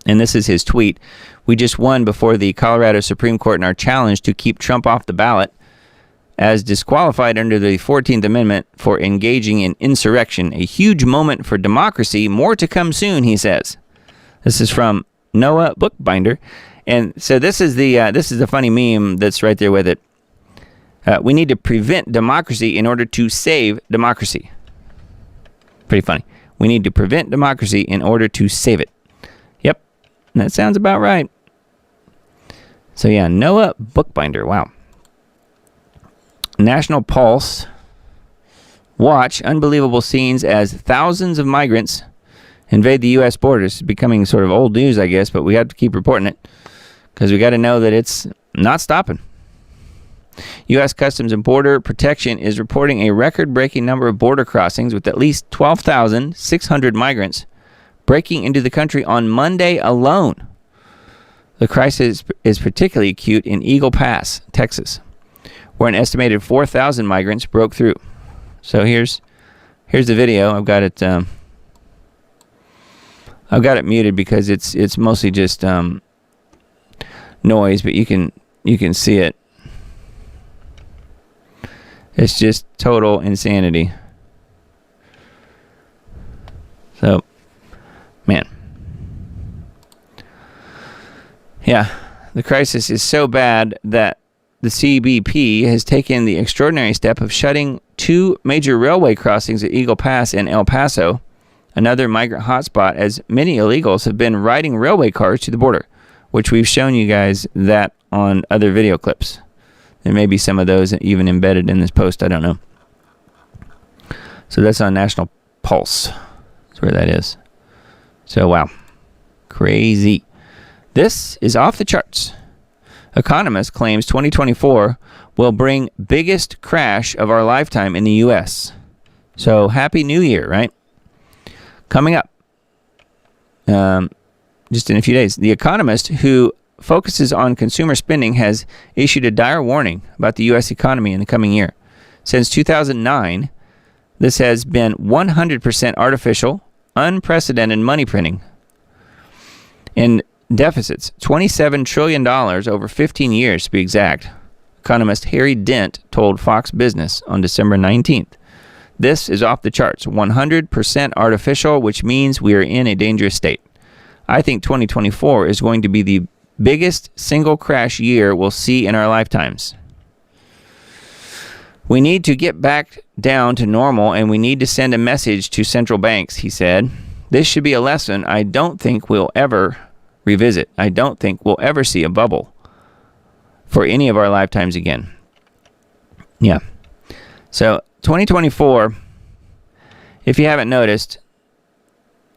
And this is his tweet. We just won before the Colorado Supreme Court in our challenge to keep Trump off the ballot, as disqualified under the 14th Amendment for engaging in insurrection. A huge moment for democracy. More to come soon, he says. This is from Noah Bookbinder. And so this is the funny meme that's right there with it. We need to prevent democracy in order to save democracy. Pretty funny. We need to prevent democracy in order to save it. Yep. That sounds about right. So yeah, Noah Bookbinder. Wow. National Pulse. Watch unbelievable scenes as thousands of migrants invade the U.S. borders. It's becoming sort of old news, I guess, but we have to keep reporting it because we got to know that it's not stopping. U.S. Customs and Border Protection is reporting a record-breaking number of border crossings with at least 12,600 migrants breaking into the country on Monday alone. The crisis is particularly acute in Eagle Pass, Texas, where an estimated 4,000 migrants broke through. So here's the video. I've got it muted because it's mostly just noise, but you can see it. It's just total insanity. So, man. Yeah, the crisis is so bad that the CBP has taken the extraordinary step of shutting 2 major railway crossings at Eagle Pass and El Paso, another migrant hotspot, as many illegals have been riding railway cars to the border, which we've shown you guys that on other video clips. There may be some of those even embedded in this post. I don't know. So that's on National Pulse. That's where that is. So, wow. Crazy. This is off the charts. Economist claims 2024 will bring biggest crash of our lifetime in the U.S. So, Happy New Year, right? Coming up, just in a few days, The Economist, who focuses on consumer spending, has issued a dire warning about the U.S. economy in the coming year. Since 2009, this has been 100% artificial, unprecedented money printing. And deficits, $27 trillion over 15 years to be exact. Economist Harry Dent told Fox Business on December 19th. This is off the charts, 100% artificial, which means we are in a dangerous state. I think 2024 is going to be the biggest single crash year we'll see in our lifetimes. We need to get back down to normal, and we need to send a message to central banks, he said. This should be a lesson I don't think we'll ever revisit. I don't think we'll ever see a bubble for any of our lifetimes again. Yeah. So 2024, if you haven't noticed,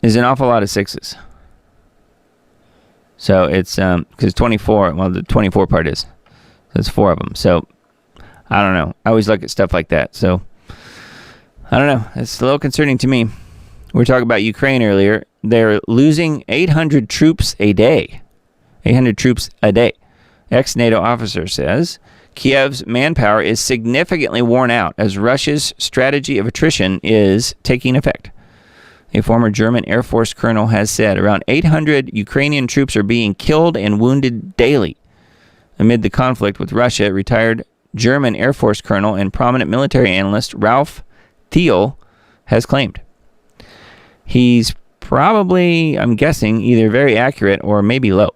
is an awful lot of sixes. So it's because 24, well, the 24 part is. So it's 4 of them. So I don't know. I always look at stuff like that. So I don't know. It's a little concerning to me. We were talking about Ukraine earlier. They're losing 800 troops a day. 800 troops a day. Ex-NATO officer says Kiev's manpower is significantly worn out as Russia's strategy of attrition is taking effect. A former German Air Force colonel has said around 800 Ukrainian troops are being killed and wounded daily. Amid the conflict with Russia, retired German Air Force colonel and prominent military analyst Ralph Thiel has claimed. He's probably, I'm guessing, either very accurate or maybe low.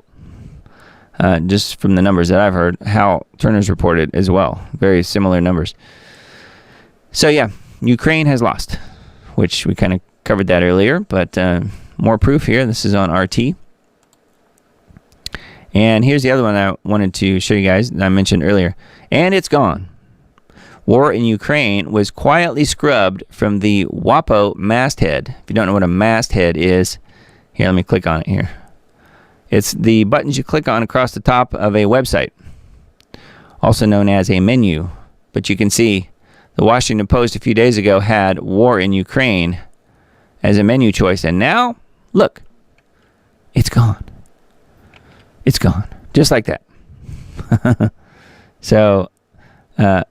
Just from the numbers that I've heard. Hal Turner's reported as well. Very similar numbers. So yeah, Ukraine has lost, which we kind of covered that earlier, but more proof here. This is on RT. And here's the other one I wanted to show you guys that I mentioned earlier. And it's gone. War in Ukraine was quietly scrubbed from the WAPO masthead. If you don't know what a masthead is, here, let me click on it here. It's the buttons you click on across the top of a website, also known as a menu. But you can see the Washington Post a few days ago had war in Ukraine as a menu choice. And now, look, it's gone. It's gone. Just like that. So, they're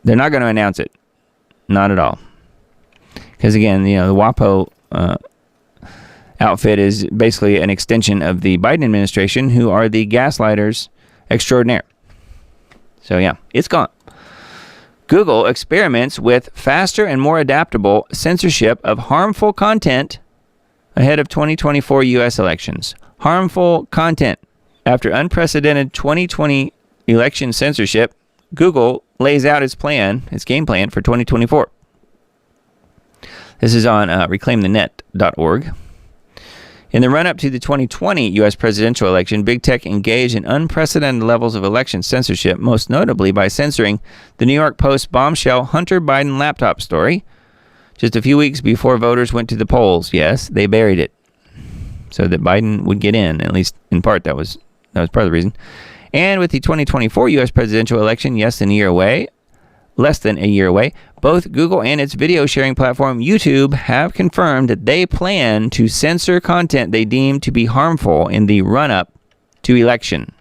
not going to announce it. Not at all. Because again, the WAPO outfit is basically an extension of the Biden administration, who are the gaslighters extraordinaire. So yeah, it's gone. Google experiments with faster and more adaptable censorship of harmful content ahead of 2024 U.S. elections. Harmful content. After unprecedented 2020 election censorship, Google lays out its game plan for 2024. This is on reclaimthenet.org. In the run-up to the 2020 U.S. presidential election, big tech engaged in unprecedented levels of election censorship, most notably by censoring the New York Post bombshell Hunter Biden laptop story just a few weeks before voters went to the polls. Yes, they buried it so that Biden would get in, at least in part. That was part of the reason. And with the 2024 U.S. presidential election less than a year away, both Google and its video sharing platform YouTube have confirmed that they plan to censor content they deem to be harmful in the run-up to the election.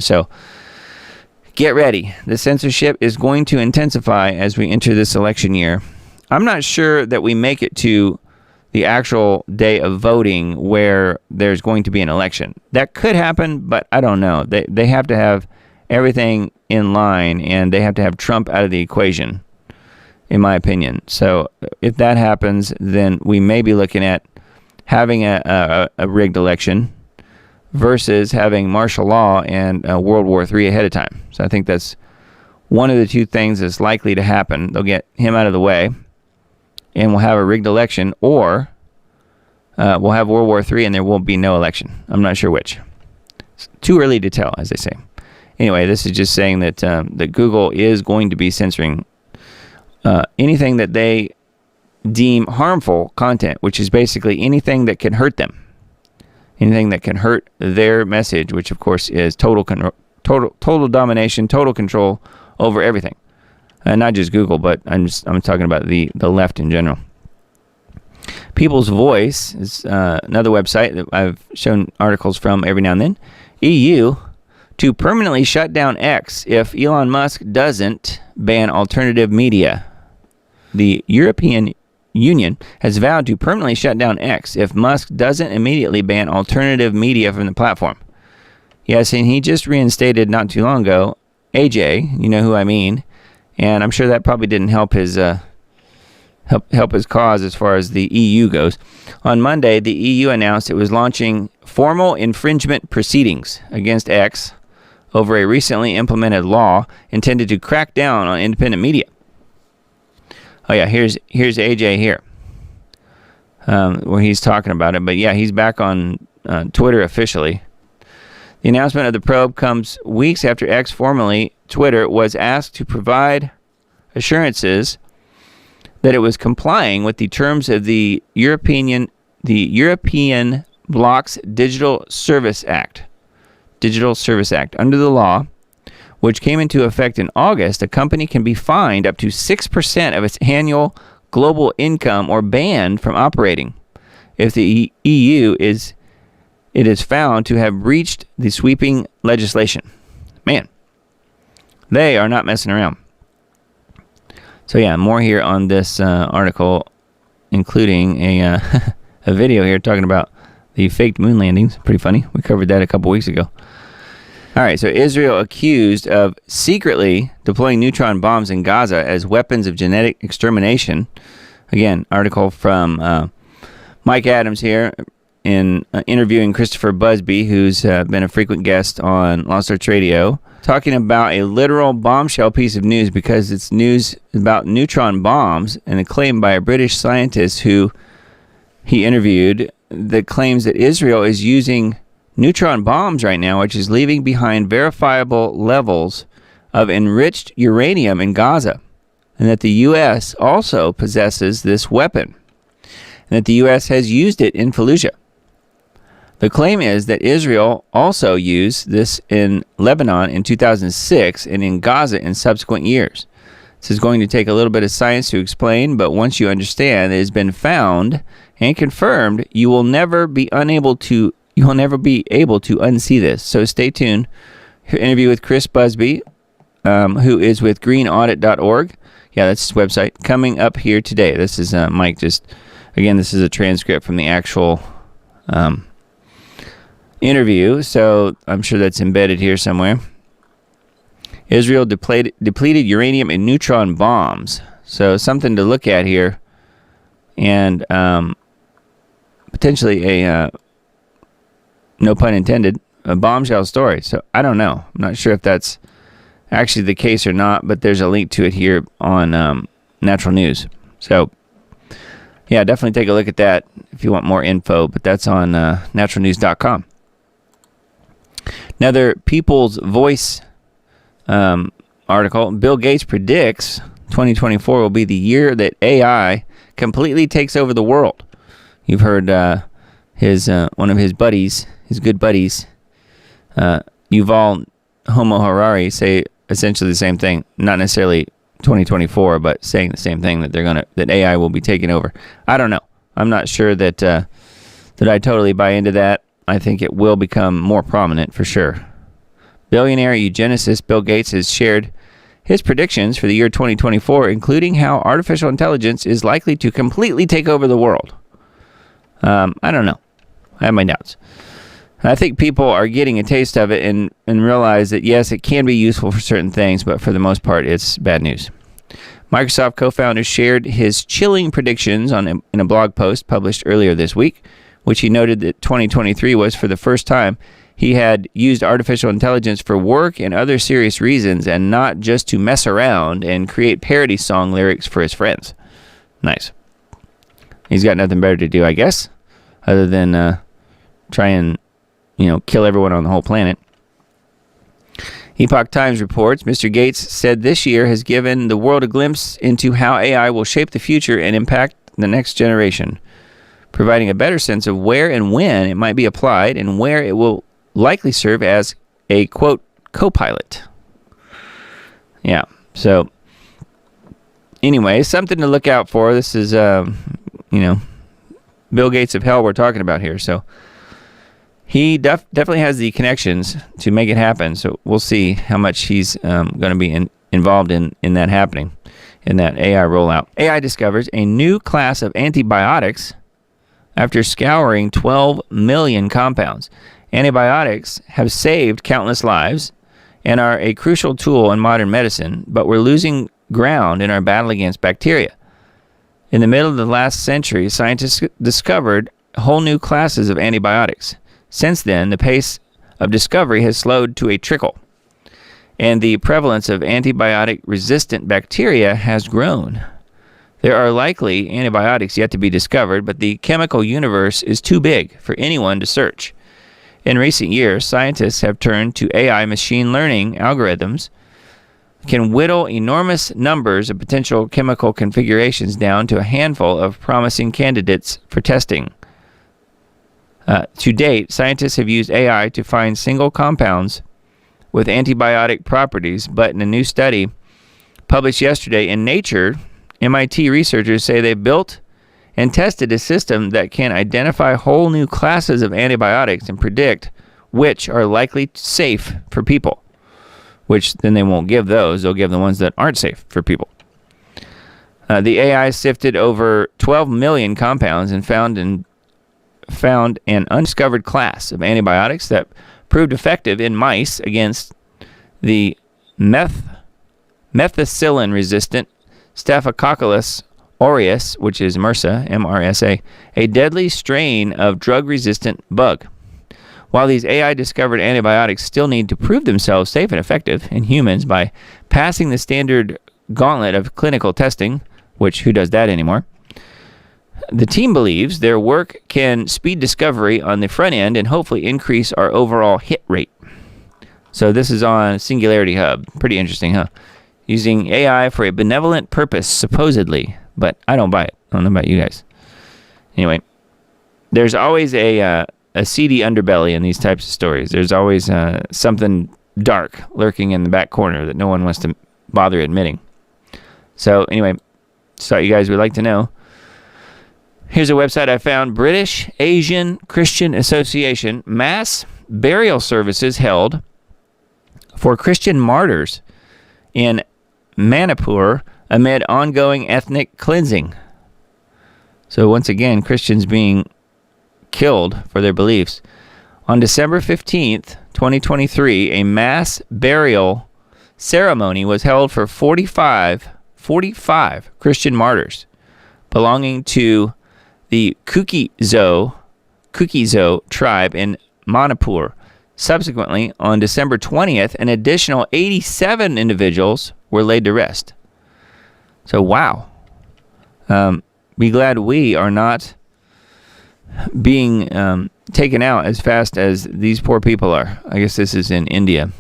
So get ready. The censorship is going to intensify as we enter this election year. I'm not sure that we make it to the actual day of voting where there's going to be an election. That could happen, but I don't know. They have to have everything in line, and they have to have Trump out of the equation, in my opinion. So if that happens, then we may be looking at having a rigged election versus having martial law and World War III ahead of time. So I think that's one of the two things that's likely to happen. They'll get him out of the way, and we'll have a rigged election, or we'll have World War III and there will be no election. I'm not sure which. It's too early to tell, as they say. Anyway, this is just saying that that Google is going to be censoring anything that they deem harmful content, which is basically anything that can hurt them, anything that can hurt their message, which of course is total domination, total control over everything. Not just Google, but I'm talking about the left in general. People's Voice is another website that I've shown articles from every now and then. EU to permanently shut down X if Elon Musk doesn't ban alternative media. The European Union has vowed to permanently shut down X if Musk doesn't immediately ban alternative media from the platform. Yes, and he just reinstated not too long ago AJ, you know who I mean, and I'm sure that probably didn't help his help his cause as far as the EU goes. On Monday, the EU announced it was launching formal infringement proceedings against X over a recently implemented law intended to crack down on independent media. Oh yeah, here's AJ here, where he's talking about it. But yeah, he's back on Twitter officially. The announcement of the probe comes weeks after X formally Twitter was asked to provide assurances that it was complying with the terms of the European Bloc's Digital Service Act. Under the law, which came into effect in August, a company can be fined up to 6% of its annual global income or banned from operating if the EU is found to have breached the sweeping legislation. Man, they are not messing around. So yeah, more here on this article, including a a video here talking about the faked moon landings. Pretty funny. We covered that a couple weeks ago. All right, so Israel accused of secretly deploying neutron bombs in Gaza as weapons of genetic extermination. Again, article from Mike Adams here in interviewing Christopher Busby, who's been a frequent guest on Lost Search Radio, talking about a literal bombshell piece of news because it's news about neutron bombs and a claim by a British scientist who he interviewed that claims that Israel is using neutron bombs right now, which is leaving behind verifiable levels of enriched uranium in Gaza, and that the U.S. also possesses this weapon, and that the U.S. has used it in Fallujah. The claim is that Israel also used this in Lebanon in 2006 and in Gaza in subsequent years. This is going to take a little bit of science to explain, but once you understand it has been found and confirmed, you will never be able to unsee this. So stay tuned. Interview with Chris Busby, who is with greenaudit.org. Yeah, that's his website. Coming up here today. This is Mike. This is a transcript from the actual interview, so I'm sure that's embedded here somewhere. Israel depleted uranium and neutron bombs. So something to look at here, and potentially a, no pun intended, a bombshell story. So I don't know. I'm not sure if that's actually the case or not, but there's a link to it here on Natural News. So yeah, definitely take a look at that if you want more info, but that's on naturalnews.com. Another People's Voice article, Bill Gates predicts 2024 will be the year that AI completely takes over the world. You've heard one of his buddies, his good buddies, Yuval Homo Harari, say essentially the same thing. Not necessarily 2024, but saying the same thing, that AI will be taking over. I don't know. I'm not sure that I totally buy into that. I think it will become more prominent for sure. Billionaire eugenicist Bill Gates has shared his predictions for the year 2024, including how artificial intelligence is likely to completely take over the world. I don't know. I have my doubts. I think people are getting a taste of it and realize that, yes, it can be useful for certain things, but for the most part, it's bad news. Microsoft co-founder shared his chilling predictions in a blog post published earlier this week, which he noted that 2023 was, for the first time, he had used artificial intelligence for work and other serious reasons and not just to mess around and create parody song lyrics for his friends. Nice. He's got nothing better to do, I guess, other than try and, kill everyone on the whole planet. Epoch Times reports Mr. Gates said this year has given the world a glimpse into how AI will shape the future and impact the next generation, providing a better sense of where and when it might be applied and where it will likely serve as a, quote, co-pilot. Yeah, so anyway, something to look out for. This is, Bill Gates of hell we're talking about here. So he definitely has the connections to make it happen. So we'll see how much he's going to be involved in that happening, in that AI rollout. AI discovers a new class of antibiotics after scouring 12 million compounds. Antibiotics have saved countless lives and are a crucial tool in modern medicine, but we're losing ground in our battle against bacteria. In the middle of the last century, scientists discovered whole new classes of antibiotics. Since then, the pace of discovery has slowed to a trickle, and the prevalence of antibiotic-resistant bacteria has grown. There are likely antibiotics yet to be discovered, but the chemical universe is too big for anyone to search. In recent years, scientists have turned to AI machine learning algorithms can whittle enormous numbers of potential chemical configurations down to a handful of promising candidates for testing. To date, scientists have used AI to find single compounds with antibiotic properties, but in a new study published yesterday in Nature, MIT researchers say they built and tested a system that can identify whole new classes of antibiotics and predict which are likely safe for people, which then they won't give those. They'll give the ones that aren't safe for people. The AI sifted over 12 million compounds and found an undiscovered class of antibiotics that proved effective in mice against the methicillin-resistant Staphylococcus aureus, which is MRSA, MRSA, a deadly strain of drug-resistant bug. While these AI-discovered antibiotics still need to prove themselves safe and effective in humans by passing the standard gauntlet of clinical testing, which who does that anymore, the team believes their work can speed discovery on the front end and hopefully increase our overall hit rate. So this is on Singularity Hub. Pretty interesting, huh? Using AI for a benevolent purpose, supposedly, but I don't buy it. I don't know about you guys. Anyway, there's always a seedy underbelly in these types of stories. There's always something dark lurking in the back corner that no one wants to bother admitting. So anyway, just thought you guys would like to know. Here's a website I found. British Asian Christian Association. Mass burial services held for Christian martyrs in Manipur amid ongoing ethnic cleansing. So once again, Christians being killed for their beliefs. On December 15th, 2023, a mass burial ceremony was held for 45 Christian martyrs belonging to the Kuki-Zo tribe in Manipur. Subsequently, on December 20th, an additional 87 individuals were laid to rest. So, wow. Be glad we are not being taken out as fast as these poor people are. I guess this is in India.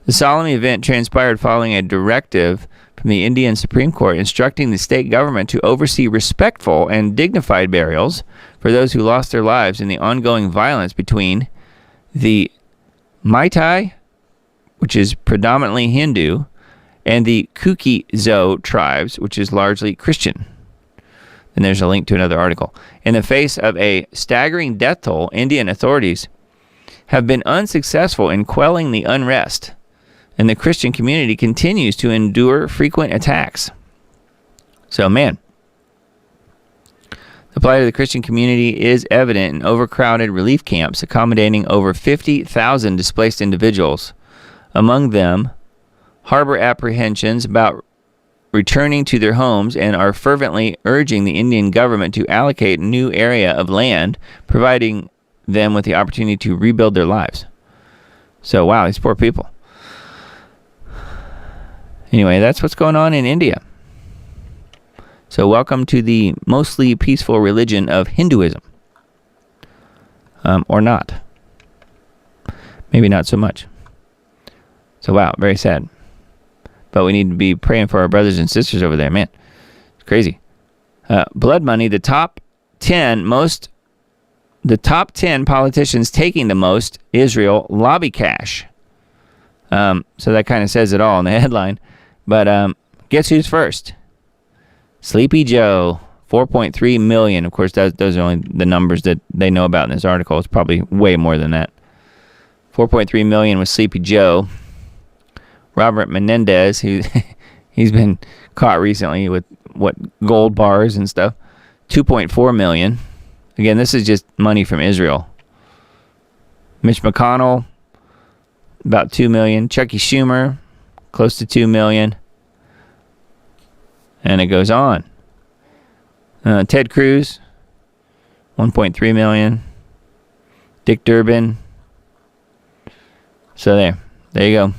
The solemn event transpired following a directive from the Indian Supreme Court instructing the state government to oversee respectful and dignified burials for those who lost their lives in the ongoing violence between the Meitei, which is predominantly Hindu, and the Kuki-Zo tribes, which is largely Christian. And there's a link to another article. In the face of a staggering death toll, Indian authorities have been unsuccessful in quelling the unrest, and the Christian community continues to endure frequent attacks. So, man, the plight of the Christian community is evident in overcrowded relief camps accommodating over 50,000 displaced individuals. Among them, harbor apprehensions about returning to their homes and are fervently urging the Indian government to allocate a new area of land, providing them with the opportunity to rebuild their lives. So, wow, these poor people. Anyway, that's what's going on in India. So welcome to the mostly peaceful religion of Hinduism. Or not. Maybe not so much. So wow, very sad. But we need to be praying for our brothers and sisters over there, man. It's crazy. Blood money, the top 10 politicians taking the most Israel lobby cash. So that kind of says it all in the headline. But guess who's first? Sleepy Joe, 4.3 million. Of course, those are only the numbers that they know about in this article. It's probably way more than that. 4.3 million was Sleepy Joe. Robert Menendez, he's been caught recently with gold bars and stuff. 2.4 million. Again, this is just money from Israel. Mitch McConnell, about 2 million. Chucky Schumer, close to 2 million. And it goes on. Ted Cruz, 1.3 million. Dick Durbin. So there you go.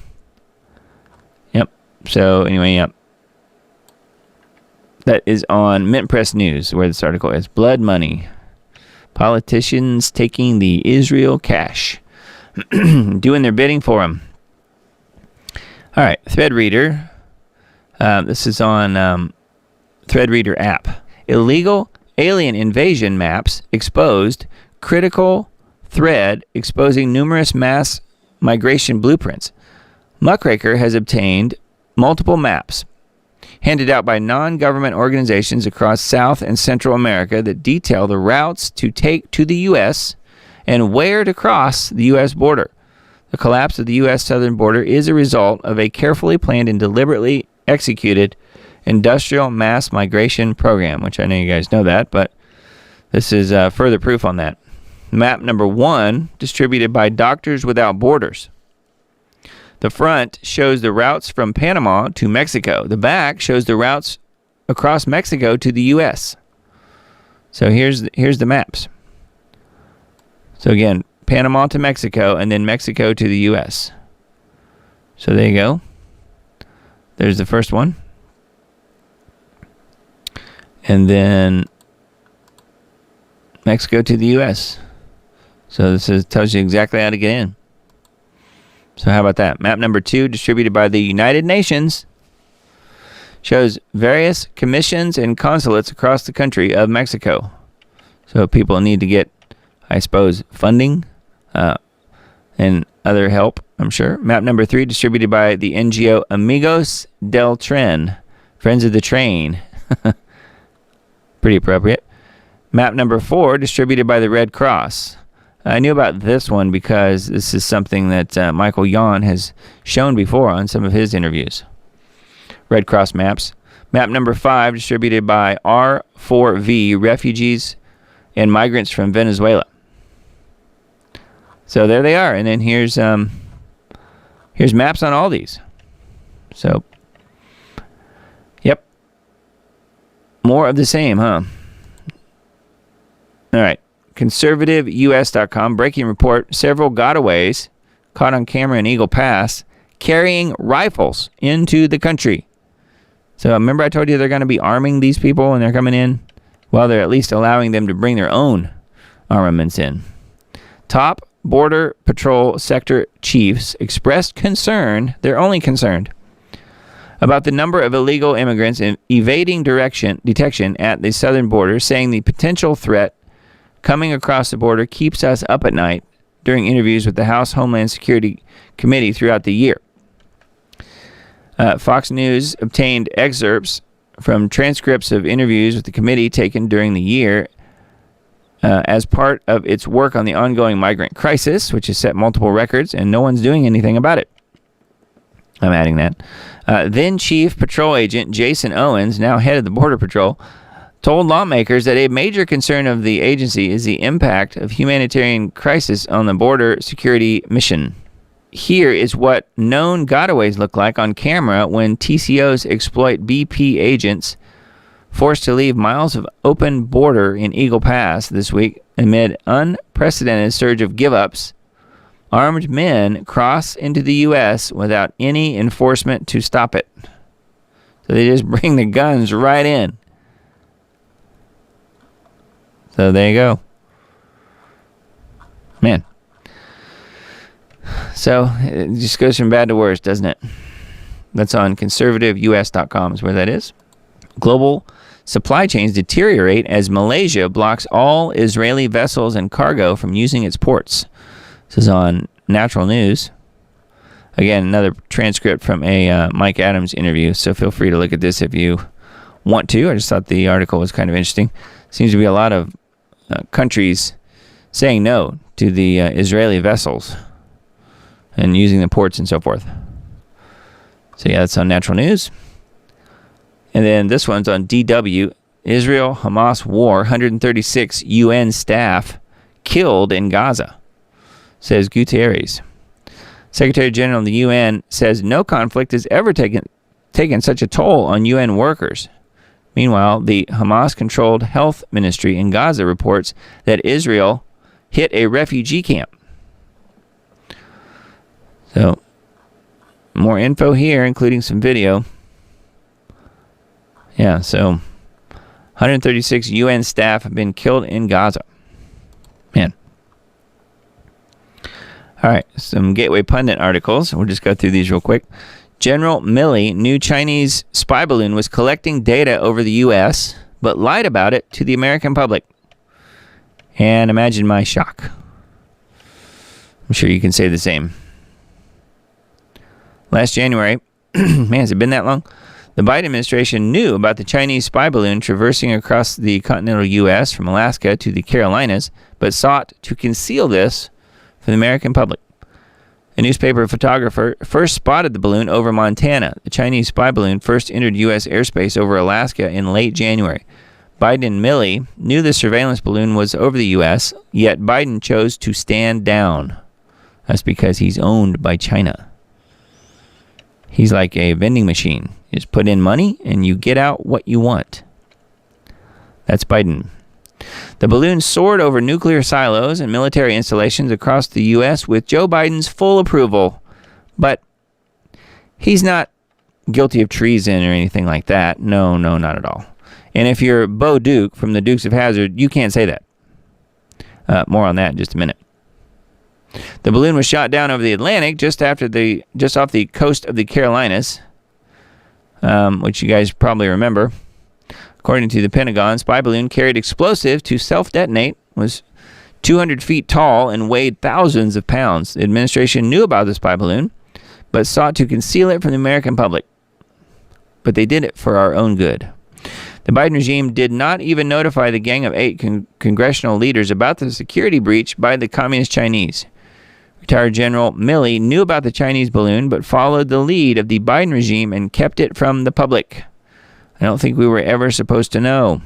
Yep. So anyway, yep. That is on Mint Press News, where this article is. Blood money. Politicians taking the Israel cash. Doing their bidding for them. All right, Thread Reader. This is on Thread Reader app. Illegal alien invasion maps exposed. Critical thread exposing numerous mass migration blueprints. Muckraker has obtained multiple maps handed out by non-government organizations across South and Central America that detail the routes to take to the U.S. and where to cross the U.S. border. The collapse of the U.S. southern border is a result of a carefully planned and deliberately executed industrial mass migration program, which I know you guys know that, but this is further proof on that. Map number 1, distributed by Doctors Without Borders. The front shows the routes from Panama to Mexico. The back shows the routes across Mexico to the U.S. So here's the maps. So again, Panama to Mexico, and then Mexico to the U.S. So there you go. There's the first one. And then Mexico to the U.S. So this tells you exactly how to get in. So how about that? Map number 2, distributed by the United Nations, shows various commissions and consulates across the country of Mexico. So people need to get, I suppose, funding and other help, I'm sure. Map number 3, distributed by the NGO Amigos del Tren, Friends of the Train. Pretty appropriate. Map number 4, distributed by the Red Cross. I knew about this one because this is something that Michael Yon has shown before on some of his interviews. Red Cross maps. Map number 5, distributed by R4V, Refugees and Migrants from Venezuela. So there they are. And then here's maps on all these. So, yep. More of the same, huh? All right. ConservativeUS.com, breaking report, several gotaways caught on camera in Eagle Pass carrying rifles into the country. So remember I told you they're going to be arming these people when they're coming in? Well, they're at least allowing them to bring their own armaments in. Top Border Patrol Sector Chiefs expressed concern, they're only concerned, about the number of illegal immigrants evading detection at the southern border, saying the potential threat coming across the border keeps us up at night during interviews with the House Homeland Security Committee throughout the year. Fox News obtained excerpts from transcripts of interviews with the committee taken during the year as part of its work on the ongoing migrant crisis, which has set multiple records, and no one's doing anything about it. I'm adding that. Then Chief Patrol Agent Jason Owens, now head of the Border Patrol, told lawmakers that a major concern of the agency is the impact of humanitarian crisis on the border security mission. Here is what known gotaways look like on camera when TCOs exploit BP agents forced to leave miles of open border in Eagle Pass this week amid unprecedented surge of give-ups. Armed men cross into the U.S. without any enforcement to stop it. So they just bring the guns right in. So there you go. Man. So it just goes from bad to worse, doesn't it? That's on conservativeus.com is where that is. Global supply chains deteriorate as Malaysia blocks all Israeli vessels and cargo from using its ports. This is on Natural News. Again, another transcript from a Mike Adams interview, so feel free to look at this if you want to. I just thought the article was kind of interesting. Seems to be a lot of countries saying no to the Israeli vessels and using the ports and so forth. So yeah, that's on Natural News. And then this one's on DW. Israel-Hamas war, 136 UN staff killed in Gaza, says Guterres. Secretary General of the UN says no conflict has ever taken such a toll on UN workers. Meanwhile, the Hamas-controlled health ministry in Gaza reports that Israel hit a refugee camp. So, more info here, including some video. Yeah, so 136 UN staff have been killed in Gaza. Man. All right, some Gateway Pundit articles. We'll just go through these real quick. General Milley knew Chinese spy balloon was collecting data over the U.S., but lied about it to the American public. And imagine my shock. I'm sure you can say the same. Last January, man, has it been that long? The Biden administration knew about the Chinese spy balloon traversing across the continental U.S. from Alaska to the Carolinas, but sought to conceal this from the American public. A newspaper photographer first spotted the balloon over Montana. The Chinese spy balloon first entered U.S. airspace over Alaska in late January. Biden and Milley knew the surveillance balloon was over the U.S., yet Biden chose to stand down. That's because he's owned by China. He's like a vending machine. You just put in money and you get out what you want. That's Biden. The balloon soared over nuclear silos and military installations across the U.S. with Joe Biden's full approval. But he's not guilty of treason or anything like that. No, not at all. And if you're Bo Duke from the Dukes of Hazzard, you can't say that. More on that in just a minute. The balloon was shot down over the Atlantic just off the coast of the Carolinas, which you guys probably remember. According to the Pentagon, spy balloon carried explosive to self-detonate, was 200 feet tall, and weighed thousands of pounds. The administration knew about the spy balloon, but sought to conceal it from the American public. But they did it for our own good. The Biden regime did not even notify the Gang of 8 congressional leaders about the security breach by the Communist Chinese. Retired General Milley knew about the Chinese balloon, but followed the lead of the Biden regime and kept it from the public. I don't think we were ever supposed to know.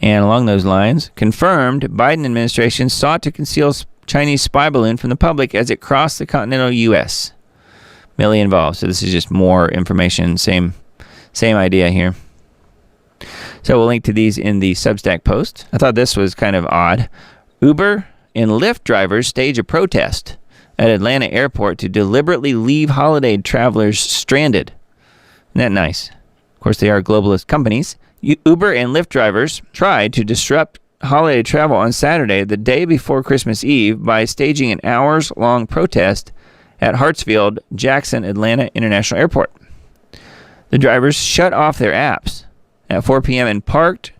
And along those lines, confirmed, Biden administration sought to conceal Chinese spy balloon from the public as it crossed the continental U.S. Milley involved. So this is just more information, same idea here. So we'll link to these in the Substack post. I thought this was kind of odd. Uber and Lyft drivers stage a protest at Atlanta airport to deliberately leave holiday travelers stranded. Isn't that nice? Of course, they are globalist companies. Uber and Lyft drivers tried to disrupt holiday travel on Saturday, the day before Christmas Eve, by staging an hours-long protest at Hartsfield-Jackson Atlanta International Airport. The drivers shut off their apps at 4 p.m. and parked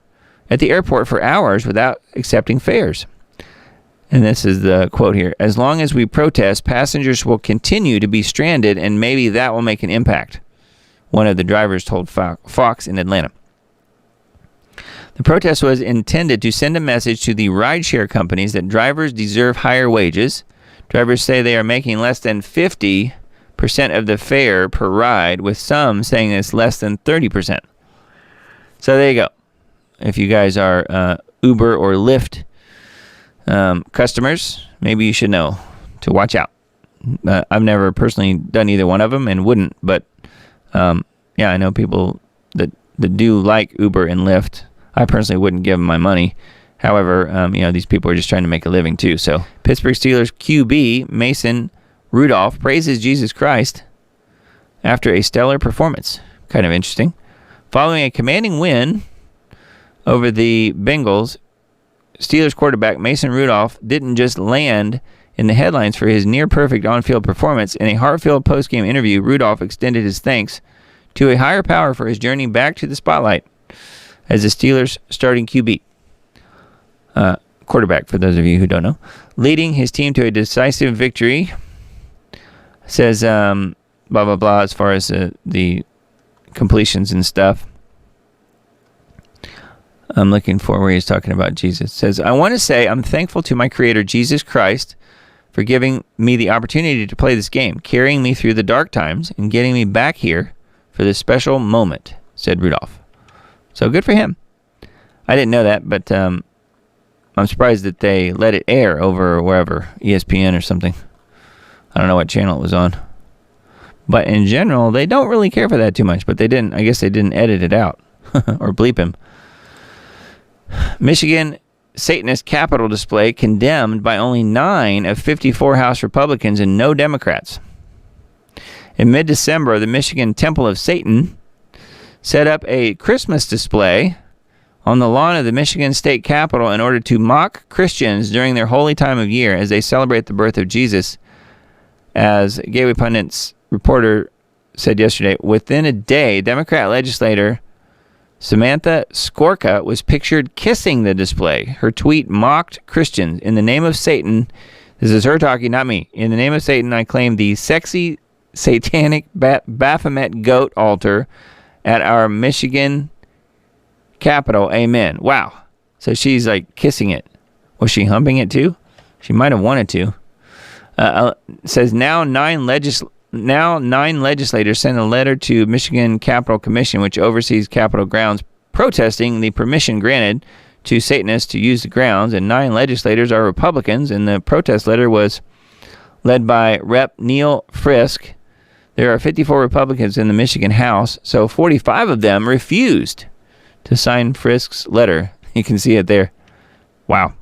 at the airport for hours without accepting fares. And this is the quote here. As long as we protest, passengers will continue to be stranded, and maybe that will make an impact, one of the drivers told Fox in Atlanta. The protest was intended to send a message to the rideshare companies that drivers deserve higher wages. Drivers say they are making less than 50% of the fare per ride, with some saying it's less than 30%. So there you go. If you guys are Uber or Lyft customers, maybe you should know to watch out. I've never personally done either one of them and wouldn't, but yeah, I know people that do like Uber and Lyft. I personally wouldn't give them my money. However, these people are just trying to make a living too. So Pittsburgh Steelers QB Mason Rudolph praises Jesus Christ after a stellar performance. Kind of interesting. Following a commanding win over the Bengals, Steelers quarterback Mason Rudolph didn't just land in the headlines for his near-perfect on-field performance. In a heartfelt post-game interview, Rudolph extended his thanks to a higher power for his journey back to the spotlight as the Steelers' starting QB. Quarterback, for those of you who don't know. Leading his team to a decisive victory. Says, blah, blah, blah, as far as the completions and stuff. I'm looking for where he's talking about Jesus. It says, I want to say I'm thankful to my Creator, Jesus Christ, for giving me the opportunity to play this game, carrying me through the dark times, and getting me back here for this special moment, said Rudolph. So good for him. I didn't know that, but I'm surprised that they let it air over wherever, ESPN or something. I don't know what channel it was on. But in general, they don't really care for that too much, but they didn't. I guess they didn't edit it out or bleep him. Michigan Satanist Capitol display condemned by only 9 of 54 House Republicans and no Democrats. In mid-December, the Michigan Temple of Satan set up a Christmas display on the lawn of the Michigan State Capitol in order to mock Christians during their holy time of year as they celebrate the birth of Jesus, as Gateway pundits reporter said yesterday, within a day, Democrat legislator Samantha Skorka was pictured kissing the display. Her tweet mocked Christians. In the name of Satan, this is her talking, not me. In the name of Satan, I claim the sexy, satanic Baphomet goat altar at our Michigan Capitol. Amen. Wow. So she's like kissing it. Was she humping it too? She might have wanted to. Says now nine legislators sent a letter to Michigan Capitol Commission, which oversees Capitol grounds, protesting the permission granted to Satanists to use the grounds. And 9 legislators are Republicans, and the protest letter was led by Rep. Neil Frisk. There are 54 Republicans in the Michigan House, so 45 of them refused to sign Frisk's letter. You can see it there. Wow.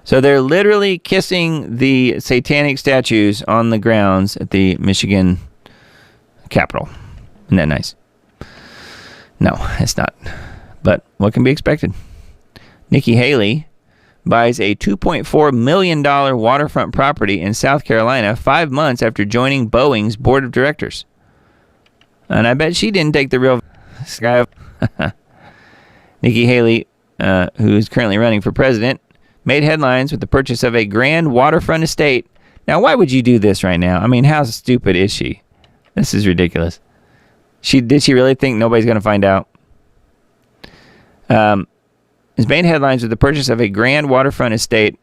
So they're literally kissing the satanic statues on the grounds at the Michigan Capitol. Isn't that nice? No, it's not. But what can be expected? Nikki Haley buys a $2.4 million waterfront property in South Carolina 5 months after joining Boeing's board of directors. And I bet she didn't take the real sky up. Nikki Haley, who is currently running for president, made headlines with the purchase of a grand waterfront estate. Now, why would you do this right now? I mean, how stupid is she? This is ridiculous. Did she really think nobody's going to find out? Has made headlines with the purchase of a grand waterfront estate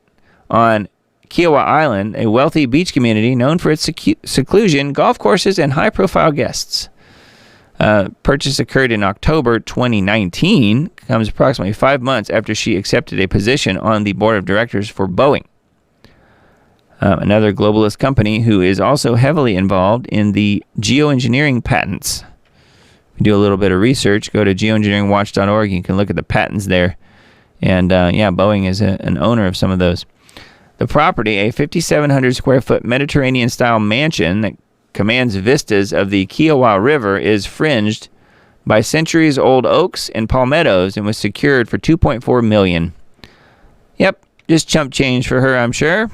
on Kiowa Island, a wealthy beach community known for its seclusion, golf courses, and high-profile guests. Purchase occurred in October 2019, comes approximately 5 months after she accepted a position on the board of directors for Boeing, another globalist company who is also heavily involved in the geoengineering patents. If you do a little bit of research, go to geoengineeringwatch.org. You can look at the patents there. And Boeing is an owner of some of those. The property, a 5,700 square foot Mediterranean-style mansion that commands vistas of the Kiowa River, is fringed by centuries-old oaks and palmettos and was secured for $2.4 million. Yep, just chump change for her, I'm sure.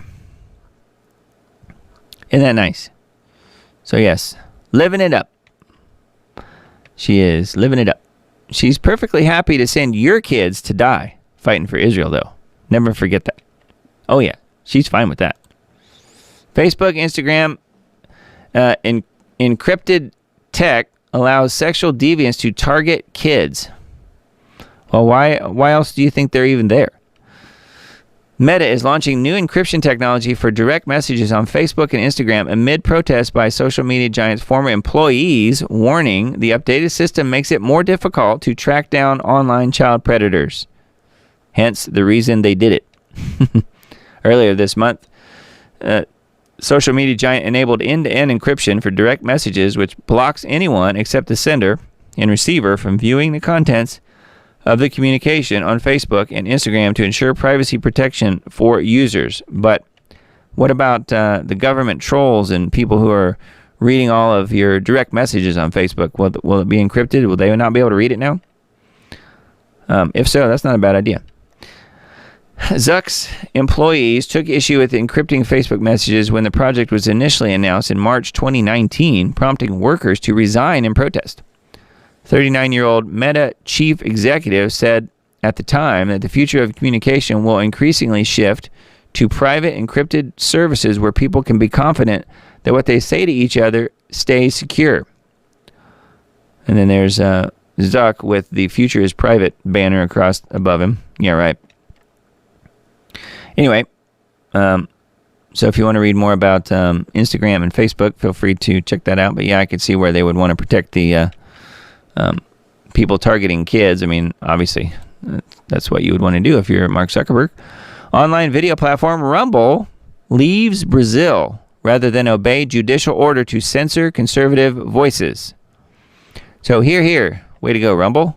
Isn't that nice? So yes, living it up. She is living it up. She's perfectly happy to send your kids to die fighting for Israel, though. Never forget that. Oh yeah, she's fine with that. Facebook, Instagram, encrypted tech allows sexual deviants to target kids. Well, why else do you think they're even there? Meta is launching new encryption technology for direct messages on Facebook and Instagram amid protests by social media giants' former employees, warning the updated system makes it more difficult to track down online child predators. Hence the reason they did it. Earlier this month, social media giant enabled end-to-end encryption for direct messages, which blocks anyone except the sender and receiver from viewing the contents of the communication on Facebook and Instagram to ensure privacy protection for users. But what about the government trolls and people who are reading all of your direct messages on Facebook? Will it be encrypted? Will they not be able to read it now? If so, that's not a bad idea. Zuck's employees took issue with encrypting Facebook messages when the project was initially announced in March 2019, prompting workers to resign in protest. 39-year-old Meta chief executive said at the time that the future of communication will increasingly shift to private encrypted services where people can be confident that what they say to each other stays secure. And then there's Zuck with the future is private banner across above him. Yeah, right. Anyway, so if you want to read more about Instagram and Facebook, feel free to check that out. But yeah, I could see where they would want to protect the people targeting kids. I mean, obviously, that's what you would want to do if you're Mark Zuckerberg. Online video platform Rumble leaves Brazil rather than obey judicial order to censor conservative voices. So here. Way to go, Rumble.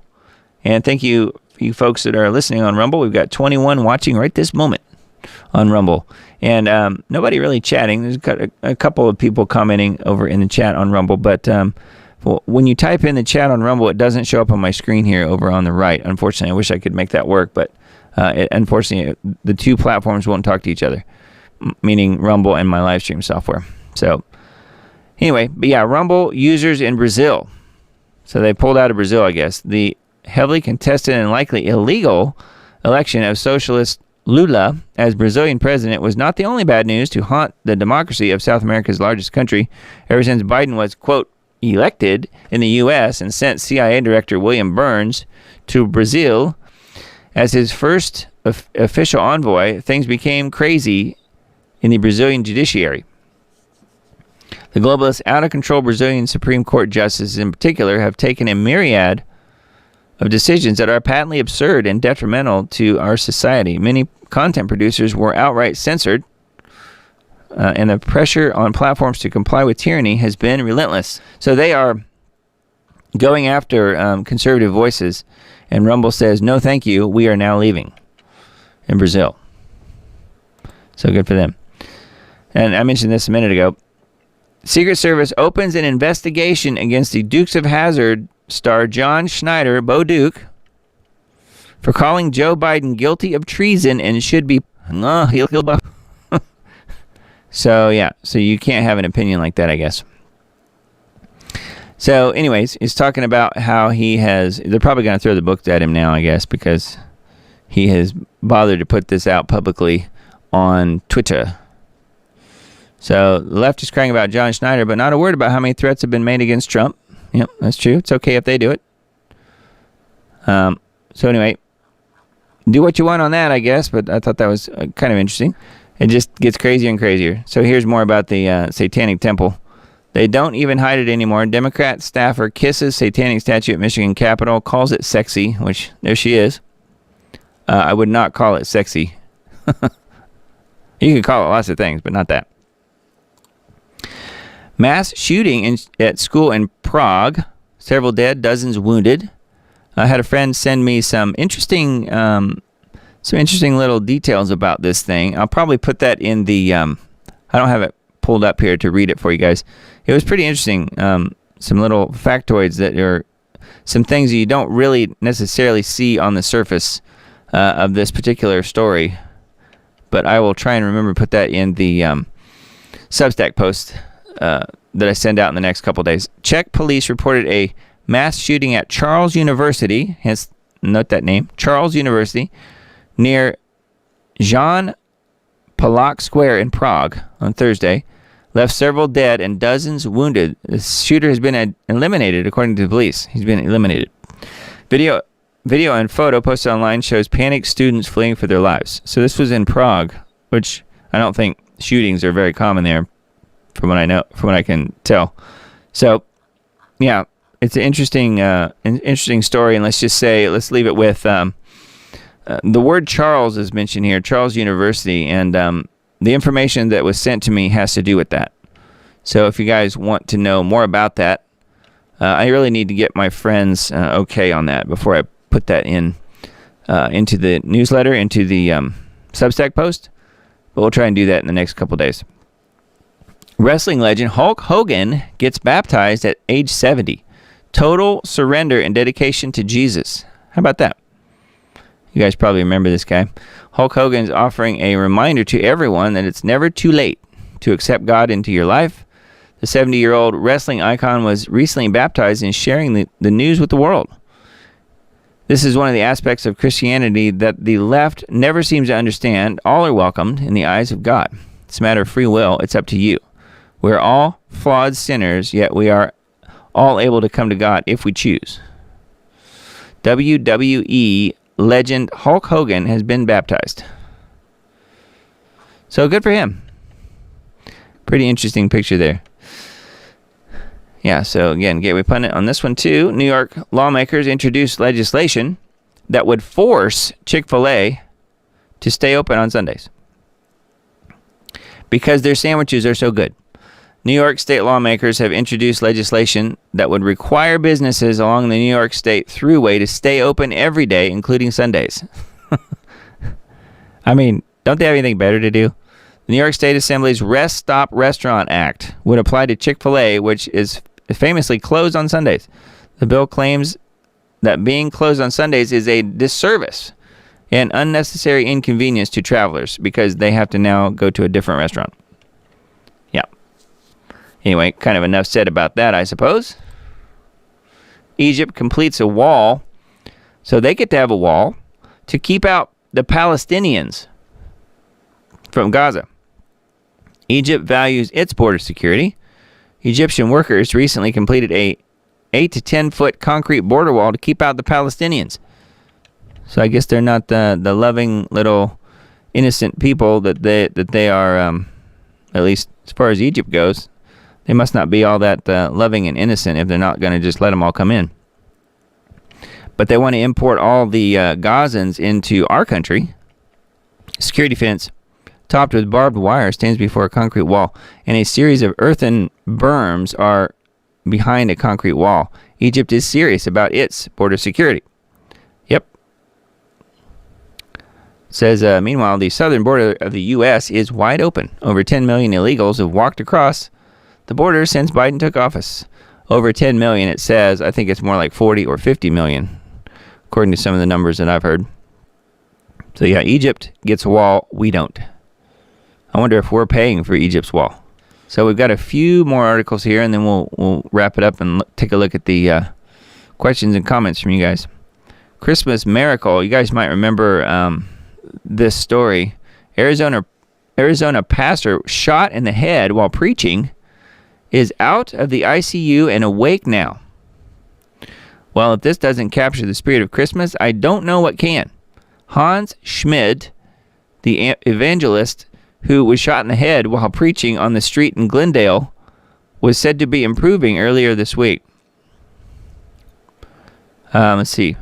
And thank you, you folks that are listening on Rumble. We've got 21 watching right this moment on Rumble. And nobody really chatting. There's a couple of people commenting over in the chat on Rumble. But when you type in the chat on Rumble, it doesn't show up on my screen here over on the right. Unfortunately, I wish I could make that work. But unfortunately, the two platforms won't talk to each other, meaning Rumble and my live stream software. So Anyway, but yeah, Rumble users in Brazil. So they pulled out of Brazil, I guess. The heavily contested and likely illegal election of socialist Lula as Brazilian president was not the only bad news to haunt the democracy of South America's largest country ever since Biden was, quote, elected in the U.S. and sent CIA Director William Burns to Brazil as his first official envoy. Things became crazy in the Brazilian judiciary. The globalist, out-of-control Brazilian Supreme Court justices in particular have taken a myriad of decisions that are patently absurd and detrimental to our society. Many content producers were outright censored, and the pressure on platforms to comply with tyranny has been relentless. So they are going after conservative voices, and Rumble says, no thank you, we are now leaving in Brazil. So good for them. And I mentioned this a minute ago. Secret Service opens an investigation against the Dukes of Hazzard star John Schneider, Bo Duke, for calling Joe Biden guilty of treason and should be... So, yeah. So you can't have an opinion like that, I guess. So, anyways, he's talking about how he has... They're probably going to throw the book at him now, I guess, because he has bothered to put this out publicly on Twitter. So, the left is crying about John Schneider, but not a word about how many threats have been made against Trump. Yep, that's true. It's okay if they do it. So, anyway, do what you want on that, I guess, but I thought that was kind of interesting. It just gets crazier and crazier. So, here's more about the Satanic Temple. They don't even hide it anymore. Democrat staffer kisses Satanic statue at Michigan Capitol, calls it sexy, which there she is. I would not call it sexy. You can call it lots of things, but not that. Mass shooting at school in Prague. Several dead, dozens wounded. I had a friend send me some interesting little details about this thing. I'll probably put that in the... I don't have it pulled up here to read it for you guys. It was pretty interesting. Some little factoids that are some things you don't really necessarily see on the surface of this particular story. But I will try and remember to put that in the Substack post that I send out in the next couple days. Czech police reported a mass shooting at Charles University, hence note that name, Charles University, near Jan Palach Square in Prague on Thursday, left several dead and dozens wounded. The shooter has been eliminated, according to the police. He's been eliminated. Video and photo posted online shows panicked students fleeing for their lives. So this was in Prague, which I don't think shootings are very common there, from what I know, from what I can tell. So, yeah, it's an interesting story, and let's leave it with the word Charles is mentioned here, Charles University, and the information that was sent to me has to do with that. So if you guys want to know more about that, I really need to get my friends okay on that before I put that into the newsletter, into the Substack post. But we'll try and do that in the next couple days. Wrestling legend Hulk Hogan gets baptized at age 70. Total surrender and dedication to Jesus. How about that? You guys probably remember this guy. Hulk Hogan is offering a reminder to everyone that it's never too late to accept God into your life. The 70-year-old wrestling icon was recently baptized and sharing the news with the world. This is one of the aspects of Christianity that the left never seems to understand. All are welcomed in the eyes of God. It's a matter of free will. It's up to you. We're all flawed sinners, yet we are all able to come to God if we choose. WWE legend Hulk Hogan has been baptized. So good for him. Pretty interesting picture there. Yeah, so again, Gateway Pundit on this one too. New York lawmakers introduced legislation that would force Chick-fil-A to stay open on Sundays because their sandwiches are so good. New York state lawmakers have introduced legislation that would require businesses along the New York State Thruway to stay open every day, including Sundays. I mean, don't they have anything better to do? The New York State Assembly's Rest Stop Restaurant Act would apply to Chick-fil-A, which is famously closed on Sundays. The bill claims that being closed on Sundays is a disservice and unnecessary inconvenience to travelers because they have to now go to a different restaurant. Yeah. Anyway, kind of enough said about that, I suppose. Egypt completes a wall, so they get to have a wall to keep out the Palestinians from Gaza. Egypt values its border security. Egyptian workers recently completed a 8 to 10 foot concrete border wall to keep out the Palestinians. So I guess they're not the loving little innocent people that they are, at least as far as Egypt goes. They must not be all that loving and innocent if they're not going to just let them all come in. But they want to import all the Gazans into our country. Security fence topped with barbed wire stands before a concrete wall, and a series of earthen berms are behind a concrete wall. Egypt is serious about its border security. Yep. It says, meanwhile, the southern border of the U.S. is wide open. Over 10 million illegals have walked across the border since Biden took office. Over 10 million, it says. I think it's more like 40 or 50 million, according to some of the numbers that I've heard. So yeah, Egypt gets a wall. We don't. I wonder if we're paying for Egypt's wall. So we've got a few more articles here, and then we'll wrap it up and take a look at the questions and comments from you guys. Christmas miracle. You guys might remember this story. Arizona pastor shot in the head while preaching is out of the ICU and awake now. Well, if this doesn't capture the spirit of Christmas, I don't know what can. Hans Schmid, the evangelist who was shot in the head while preaching on the street in Glendale, was said to be improving earlier this week. Let's see.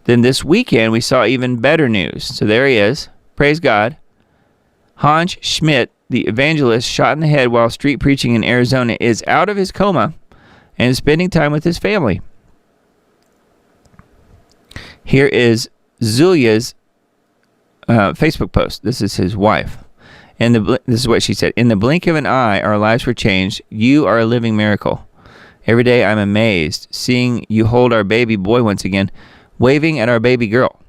Then this weekend, we saw even better news. So there he is. Praise God. Hans Schmidt, the evangelist shot in the head while street preaching in Arizona, is out of his coma and is spending time with his family. Here is Zulia's Facebook post. This is his wife. And this is what she said. In the blink of an eye, our lives were changed. You are a living miracle. Every day I'm amazed seeing you hold our baby boy once again, waving at our baby girl.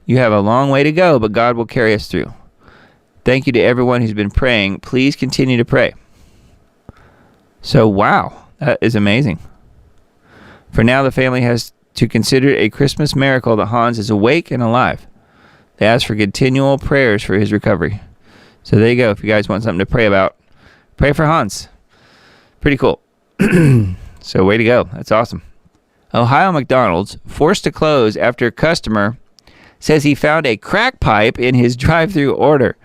You have a long way to go, but God will carry us through. Thank you to everyone who's been praying. Please continue to pray. So, wow, that is amazing. For now, the family has to consider a Christmas miracle that Hans is awake and alive. They ask for continual prayers for his recovery. So there you go. If you guys want something to pray about, pray for Hans. Pretty cool. So way to go. That's awesome. Ohio McDonald's forced to close after a customer says he found a crack pipe in his drive-thru order.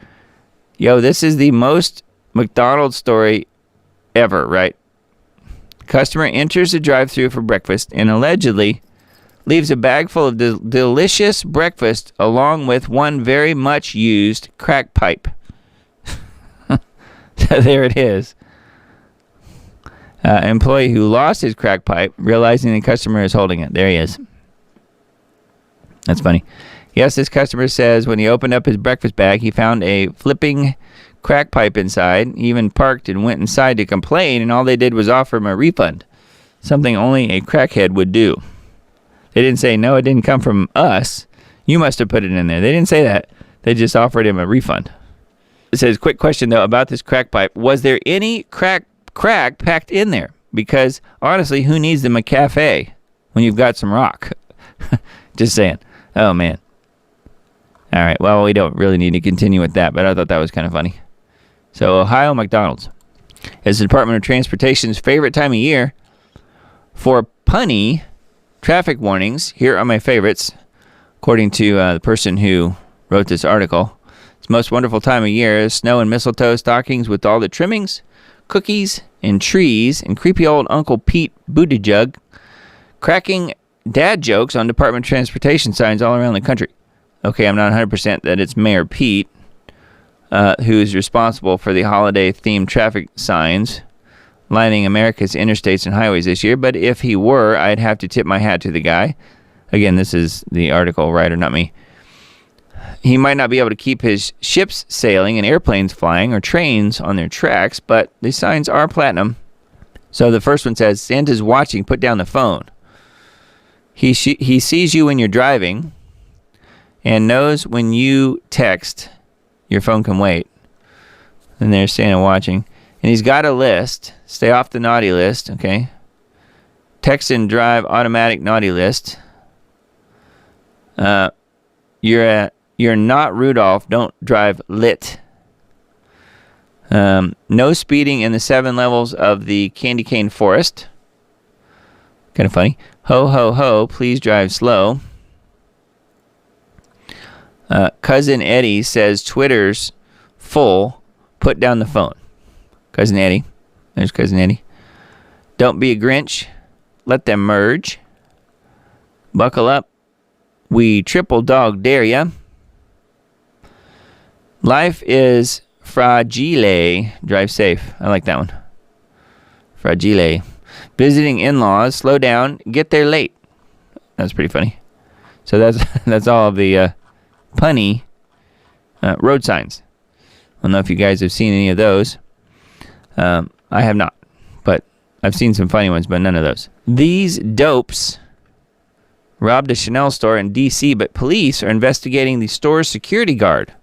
Yo, this is the most McDonald's story ever, right? Customer enters the drive-thru for breakfast and allegedly leaves a bag full of delicious breakfast along with one very much used crack pipe. So there it is. Employee who lost his crack pipe, realizing the customer is holding it. There he is. That's funny. Yes, this customer says when he opened up his breakfast bag, he found a flipping crack pipe inside. He even parked and went inside to complain, and all they did was offer him a refund. Something only a crackhead would do. They didn't say, no, it didn't come from us. You must have put it in there. They didn't say that. They just offered him a refund. It says, quick question, though, about this crack pipe. Was there any crack packed in there? Because, honestly, who needs the McCafe when you've got some rock? Just saying. Oh, man. All right, well, we don't really need to continue with that, but I thought that was kind of funny. So, Ohio McDonald's is the Department of Transportation's favorite time of year for punny traffic warnings. Here are my favorites, according to the person who wrote this article. It's the most wonderful time of year. Snow and mistletoe stockings with all the trimmings, cookies, and trees, and creepy old Uncle Pete Buttigieg cracking dad jokes on Department of Transportation signs all around the country. Okay, I'm not 100% that it's Mayor Pete who is responsible for the holiday-themed traffic signs lining America's interstates and highways this year, but if he were, I'd have to tip my hat to the guy. Again, this is the article writer, not me. He might not be able to keep his ships sailing and airplanes flying or trains on their tracks, but the signs are platinum. So the first one says, Santa's watching, put down the phone. He sees you when you're driving and knows when you text, your phone can wait. And there's Santa watching. And he's got a list. Stay off the naughty list, okay? Text and drive automatic naughty list. You're not Rudolph. Don't drive lit. No speeding in the 7 levels of the candy cane forest. Kind of funny. Ho, ho, ho, please drive slow. Cousin Eddie says Twitter's full. Put down the phone. Cousin Eddie. There's Cousin Eddie. Don't be a Grinch. Let them merge. Buckle up. We triple dog dare ya. Life is fragile. Drive safe. I like that one. Fragile. Visiting in-laws. Slow down. Get there late. That's pretty funny. So that's all of the punny road signs. I don't know if you guys have seen any of those. I have not. But I've seen some funny ones, but none of those. These dopes robbed a Chanel store in D.C., but police are investigating the store's security guard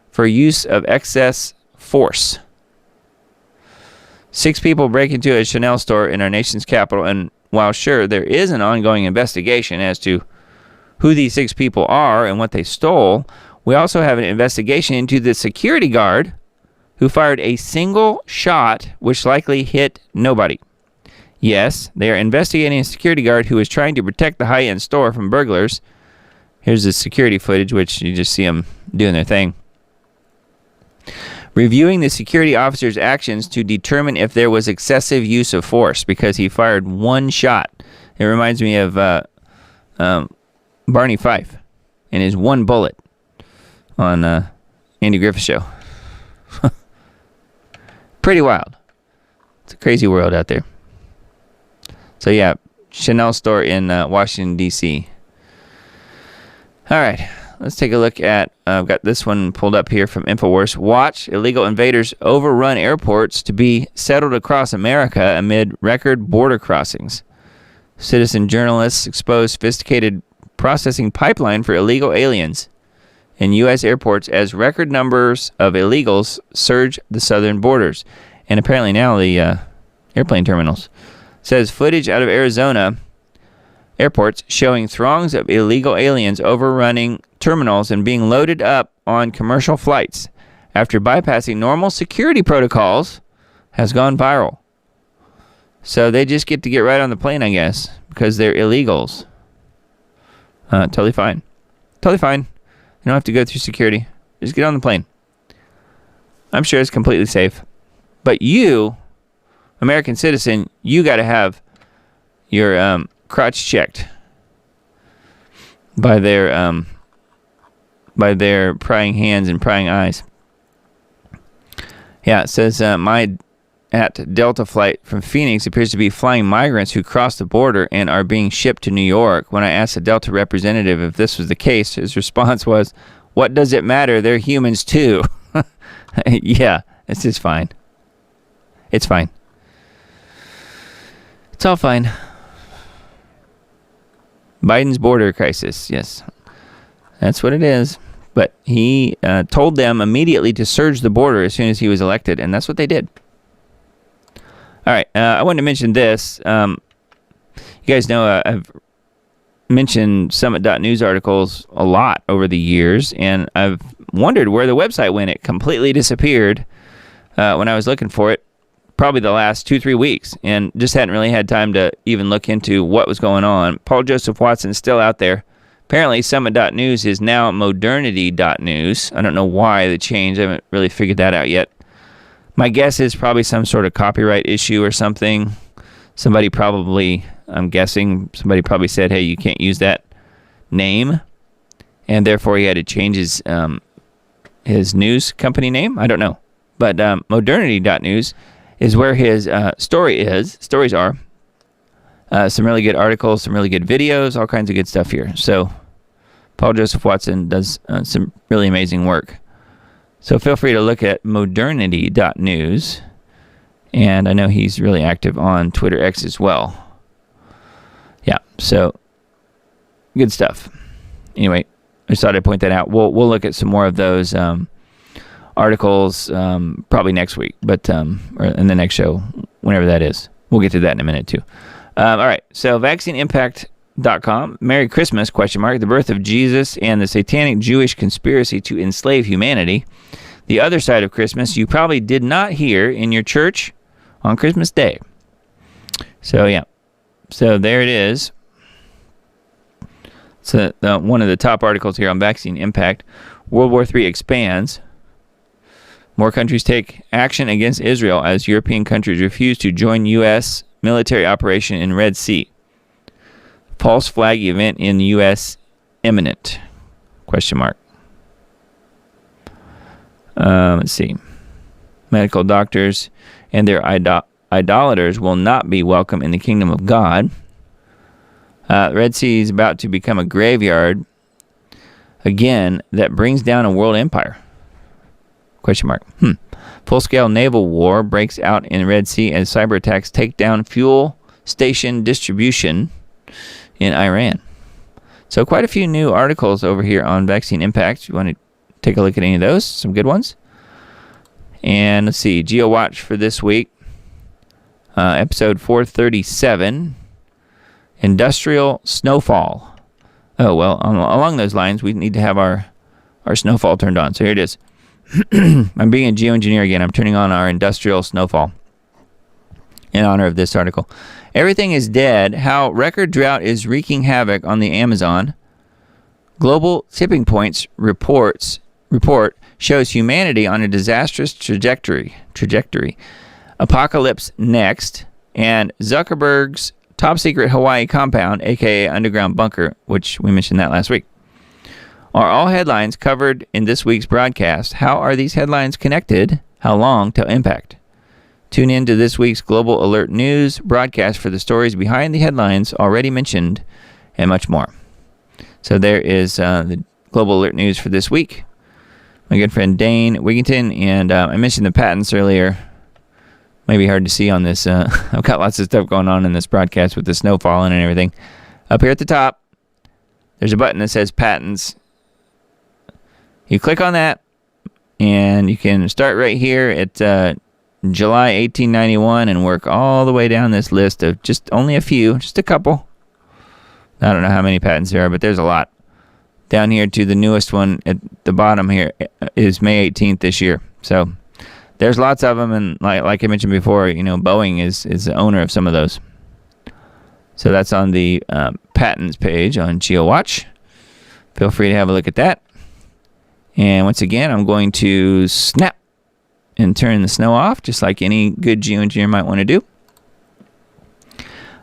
for use of excess force. 6 people break into a Chanel store in our nation's capital, and while sure, there is an ongoing investigation as to who these 6 people are and what they stole, we also have an investigation into the security guard who fired a single shot which likely hit nobody. Yes, they are investigating a security guard who is trying to protect the high-end store from burglars. Here's the security footage, which you just see them doing their thing. Reviewing the security officer's actions to determine if there was excessive use of force because he fired one shot. It reminds me of Barney Fife and his one bullet on Andy Griffith's show. Pretty wild. It's a crazy world out there. So yeah, Chanel store in Washington, D.C. All right, let's take a look at, I've got this one pulled up here from InfoWars. Watch illegal invaders overrun airports to be settled across America amid record border crossings. Citizen journalists expose sophisticated processing pipeline for illegal aliens in U.S. airports as record numbers of illegals surge the southern borders. And apparently now the airplane terminals. Says footage out of Arizona airports showing throngs of illegal aliens overrunning terminals and being loaded up on commercial flights after bypassing normal security protocols has gone viral. So they just get to get right on the plane, I guess, because they're illegals. Totally fine. Totally fine. You don't have to go through security. Just get on the plane. I'm sure it's completely safe. But you, American citizen, you got to have your crotch checked by their prying hands and prying eyes. Yeah, it says my at Delta flight from Phoenix appears to be flying migrants who crossed the border and are being shipped to New York. When I asked the Delta representative if this was the case, his response was, "What does it matter? They're humans too." Yeah, it's just fine. It's fine. It's all fine. Biden's border crisis. Yes, that's what it is. But he told them immediately to surge the border as soon as he was elected, and that's what they did. All right, I wanted to mention this. You guys know I've mentioned Summit.news articles a lot over the years, and I've wondered where the website went. It completely disappeared when I was looking for it, probably the last 2-3 weeks, and just hadn't really had time to even look into what was going on. Paul Joseph Watson is still out there. Apparently, Summit.news is now Modernity.news. I don't know why the change. I haven't really figured that out yet. My guess is probably some sort of copyright issue or something. Somebody probably said, hey, you can't use that name, and therefore he had to change his news company name. I don't know. But Modernity.news is where his stories are. Some really good articles, some really good videos, all kinds of good stuff here. So Paul Joseph Watson does some really amazing work. So feel free to look at Modernity.news. And I know he's really active on Twitter X as well. Yeah, so good stuff. Anyway, I just thought I'd point that out. We'll look at some more of those articles probably next week, but or in the next show, whenever that is. We'll get to that in a minute too. All right, so vaccineimpact.com. Merry Christmas, ? The birth of Jesus and the satanic Jewish conspiracy to enslave humanity. The other side of Christmas you probably did not hear in your church on Christmas Day. So, yeah. So, there it is. So, one of the top articles here on Vaccine Impact. World War III expands. More countries take action against Israel as European countries refuse to join U.S. military operation in Red Sea. False flag event in U.S. imminent? ? Let's see. Medical doctors and their idolaters will not be welcome in the kingdom of God. Red Sea is about to become a graveyard again that brings down a world empire. ? Full-scale naval war breaks out in Red Sea as cyber attacks take down fuel station distribution in Iran. So quite a few new articles over here on Vaccine Impact. You want to take a look at any of those? Some good ones. And let's see, GeoWatch for this week. Episode 437, Industrial Snowfall. Oh, well, along those lines, we need to have our snowfall turned on. So here it is. I'm being a geoengineer again. I'm turning on our industrial snowfall in honor of this article. Everything is dead. How record drought is wreaking havoc on the Amazon. Global Tipping Points report shows humanity on a disastrous trajectory. Apocalypse next. And Zuckerberg's top secret Hawaii compound, aka underground bunker, which we mentioned that last week. Are all headlines covered in this week's broadcast? How are these headlines connected? How long till impact? Tune in to this week's Global Alert News broadcast for the stories behind the headlines already mentioned and much more. So there is the Global Alert News for this week. My good friend Dane Wigington, and I mentioned the patents earlier. Maybe hard to see on this. I've got lots of stuff going on in this broadcast with the snow falling and everything. Up here at the top, there's a button that says patents. You click on that, and you can start right here at July 1891 and work all the way down this list of just only a few, just a couple. I don't know how many patents there are, but there's a lot. Down here to the newest one at the bottom here is May 18th this year. So there's lots of them, and like I mentioned before, Boeing is the owner of some of those. So that's on the patents page on GeoWatch. Feel free to have a look at that. And once again, I'm going to snap and turn the snow off, just like any good geoengineer might want to do.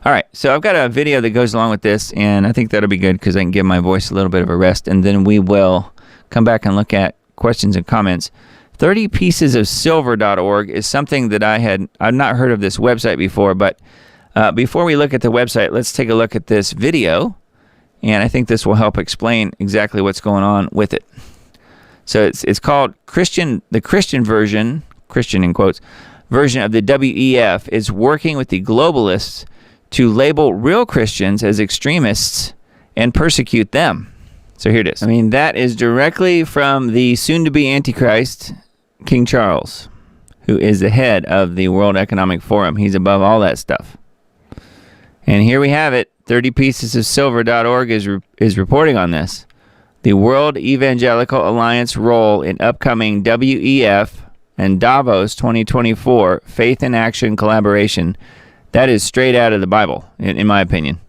All right, so I've got a video that goes along with this, and I think that'll be good because I can give my voice a little bit of a rest, and then we will come back and look at questions and comments. 30piecesofsilver.org is something that I've not heard of this website before, but before we look at the website, let's take a look at this video, and I think this will help explain exactly what's going on with it. So it's called the Christian version, Christian in quotes, version of the WEF is working with the globalists to label real Christians as extremists and persecute them. So here it is. That is directly from the soon-to-be Antichrist, King Charles, who is the head of the World Economic Forum. He's above all that stuff. And here we have it. 30piecesofsilver.org is reporting on this. The World Evangelical Alliance role in upcoming WEF and Davos 2024 Faith in Action collaboration. That is straight out of the Bible, in my opinion.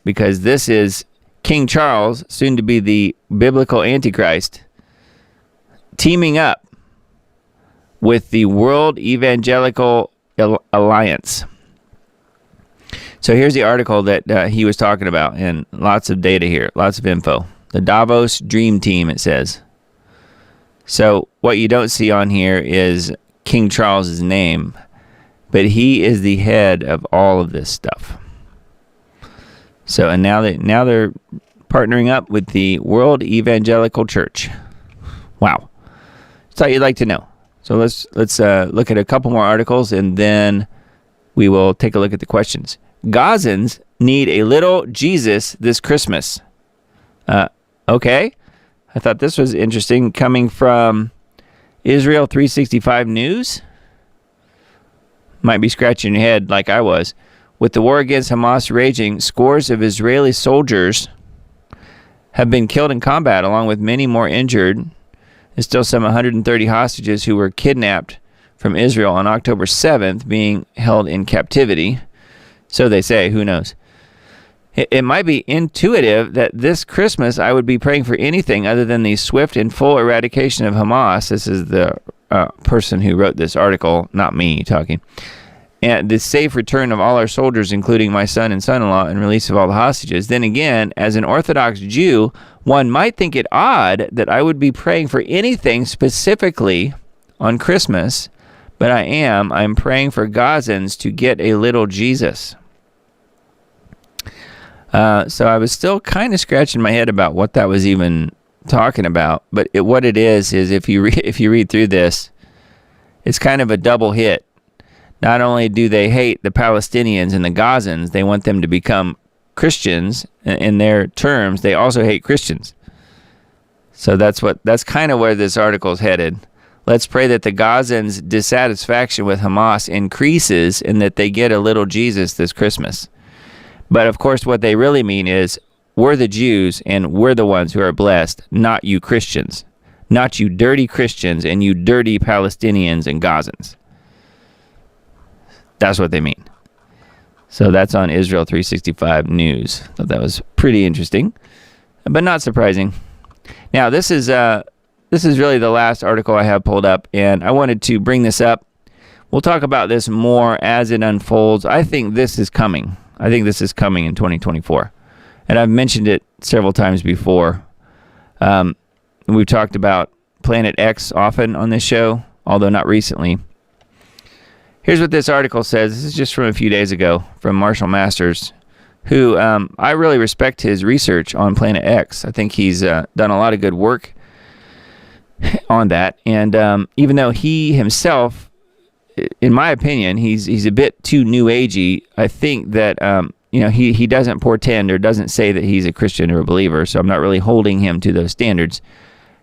Because this is King Charles, soon to be the biblical Antichrist, teaming up with the World Evangelical Alliance. So here's the article that he was talking about, and lots of data here, lots of info. The Davos Dream Team, it says. So what you don't see on here is King Charles's name, but he is the head of all of this stuff. So, and now they're partnering up with the World Evangelical Church. Wow. Thought you'd like to know. So let's look at a couple more articles, and then we will take a look at the questions. Gazans need a little Jesus this Christmas. Okay. I thought this was interesting, coming from Israel 365 News. Might be scratching your head like I was. With the war against Hamas raging, scores of Israeli soldiers have been killed in combat, along with many more injured. There's still some 130 hostages who were kidnapped from Israel on October 7th being held in captivity. So they say, who knows? It might be intuitive that this Christmas I would be praying for anything other than the swift and full eradication of Hamas. This is the person who wrote this article, not me talking. And the safe return of all our soldiers, including my son and son-in-law, and release of all the hostages. Then again, as an Orthodox Jew, one might think it odd that I would be praying for anything specifically on Christmas, but I'm praying for Gazans to get a little Jesus. So I was still kind of scratching my head about what that was even talking about. But what it is if you read through this, it's kind of a double hit. Not only do they hate the Palestinians and the Gazans, they want them to become Christians in their terms. They also hate Christians. So that's kind of where this article is headed. Let's pray that the Gazans' dissatisfaction with Hamas increases and that they get a little Jesus this Christmas. But of course, what they really mean is we're the Jews and we're the ones who are blessed, not you Christians. Not you dirty Christians and you dirty Palestinians and Gazans. That's what they mean. So that's on Israel 365 News. Thought that was pretty interesting, but not surprising. Now, this is really the last article I have pulled up, and I wanted to bring this up. We'll talk about this more as it unfolds. I think this is coming. I think this is coming in 2024. And I've mentioned it several times before. We've talked about Planet X often on this show, although not recently. Here's what this article says. This is just from a few days ago from Marshall Masters, who I really respect his research on Planet X. I think he's done a lot of good work on that. And even though he himself, in my opinion, he's a bit too new agey, I think that he doesn't portend or doesn't say that he's a Christian or a believer, so I'm not really holding him to those standards.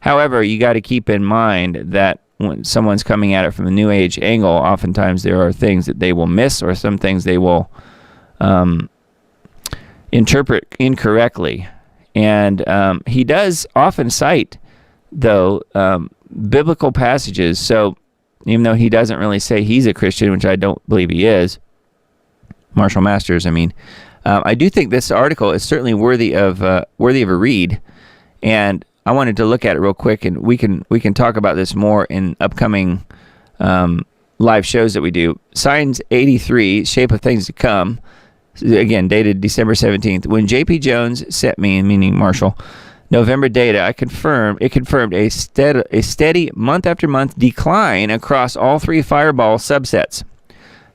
However, you got to keep in mind that when someone's coming at it from a new age angle, oftentimes there are things that they will miss or some things they will interpret incorrectly. And he does often cite, though, biblical passages. So even though he doesn't really say he's a Christian, which I don't believe he is, Marshall Masters, I do think this article is certainly worthy of a read, and I wanted to look at it real quick, and we can talk about this more in upcoming live shows that we do. Signs 83, Shape of Things to Come, again dated December 17th. When J.P. Jones sent me, meaning Marshall, November data, it confirmed a steady month after month decline across all three fireball subsets.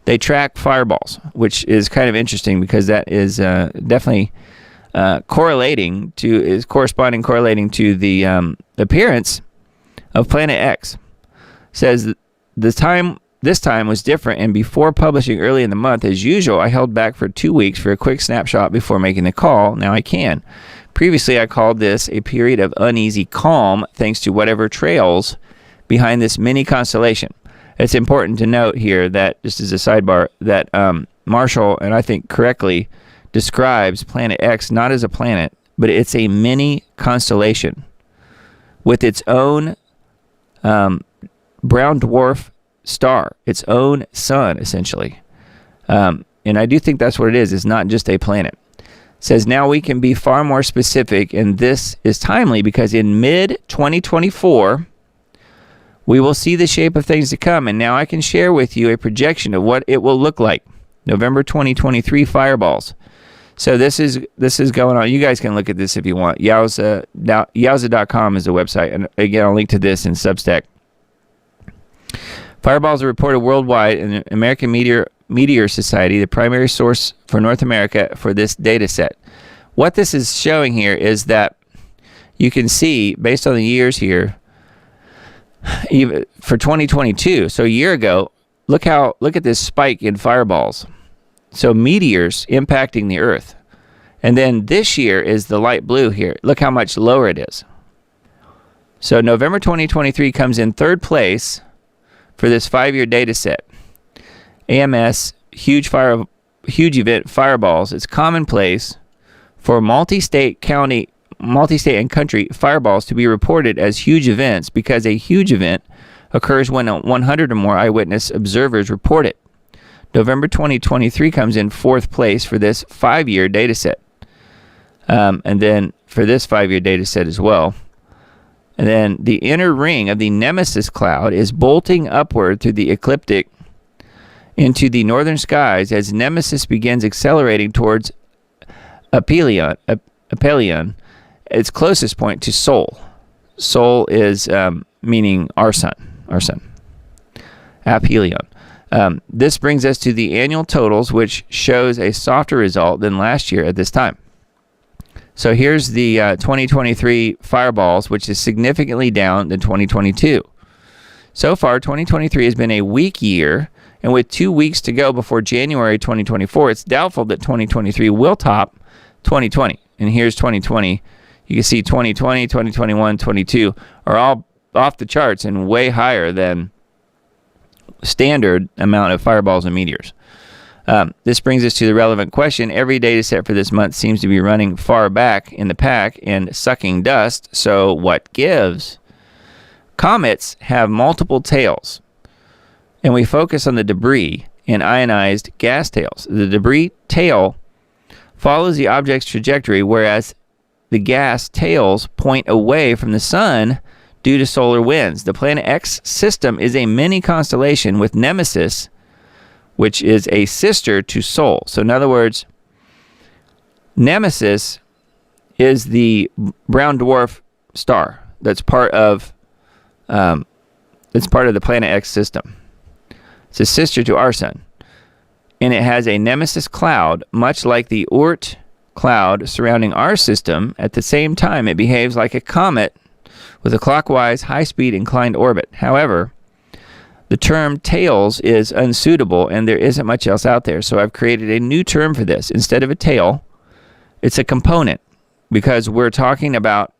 They track fireballs, which is kind of interesting because that is definitely correlating to the appearance of Planet X. Says this time was different, and before publishing early in the month, as usual, I held back for 2 weeks for a quick snapshot before making the call. Now I can. Previously, I called this a period of uneasy calm thanks to whatever trails behind this mini constellation. It's important to note here that, just as a sidebar, that Marshall, and I think correctly, describes Planet X not as a planet, but it's a mini constellation with its own brown dwarf star, its own sun, essentially. And I do think that's what it is. It's not just a planet. Says now we can be far more specific, and this is timely because in mid-2024, we will see the shape of things to come, and now I can share with you a projection of what it will look like. November 2023 fireballs. So this is going on. You guys can look at this if you want. Yowza.com is the website, and again, I'll link to this in Substack. Fireballs are reported worldwide in the American Meteor Society, the primary source for North America for this data set. What this is showing here is that you can see, based on the years here, even for 2022, so a year ago, look at this spike in fireballs. So meteors impacting the Earth. And then this year is the light blue here. Look how much lower it is. So November 2023 comes in third place for this 5-year data set. AMS, huge event fireballs. It's commonplace for multi-state and country fireballs to be reported as huge events because a huge event occurs when 100 or more eyewitness observers report it. November 2023 comes in fourth place for this 5-year data set. And then for this 5-year data set as well. And then the inner ring of the Nemesis cloud is bolting upward through the ecliptic into the northern skies as Nemesis begins accelerating towards Aphelion, its closest point to Sol. Sol is meaning our sun. Aphelion. This brings us to the annual totals, which shows a softer result than last year at this time. So here's the 2023 fireballs, which is significantly down than 2022. So far, 2023 has been a weak year, and with 2 weeks to go before January 2024, it's doubtful that 2023 will top 2020. And here's 2020. You can see 2020, 2021, 22 are all off the charts and way higher than standard amount of fireballs and meteors. This brings us to the relevant question. Every data set for this month seems to be running far back in the pack and sucking dust. So what gives? Comets have multiple tails, and we focus on the debris and ionized gas tails. The debris tail follows the object's trajectory, whereas the gas tails point away from the sun due to solar winds. The Planet X system is a mini constellation with Nemesis, which is a sister to Sol. So in other words, Nemesis is the brown dwarf star that's part of the Planet X system. It's a sister to our sun, and it has a Nemesis cloud, much like the Oort cloud surrounding our system. At the same time, it behaves like a comet with a clockwise, high-speed inclined orbit. However, the term tails is unsuitable, and there isn't much else out there. So I've created a new term for this. Instead of a tail, it's a component, because we're talking about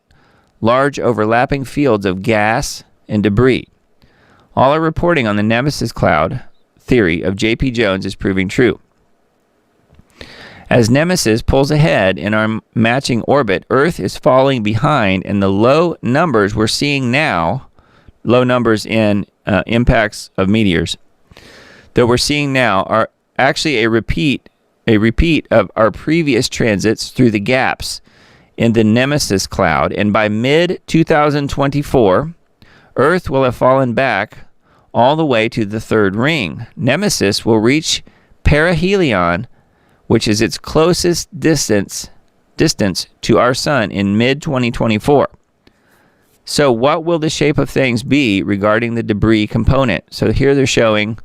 large overlapping fields of gas and debris. All our reporting on the Nemesis cloud theory of J.P. Jones is proving true. As Nemesis pulls ahead in our matching orbit, Earth is falling behind, and the low numbers we're seeing now, low numbers in impacts of meteors that we're seeing now, are actually a repeat of our previous transits through the gaps in the Nemesis cloud. And by mid-2024, Earth will have fallen back all the way to the third ring. Nemesis will reach perihelion, which is its closest distance to our sun, in mid-2024. So what will the shape of things be regarding the debris component? So here they're showing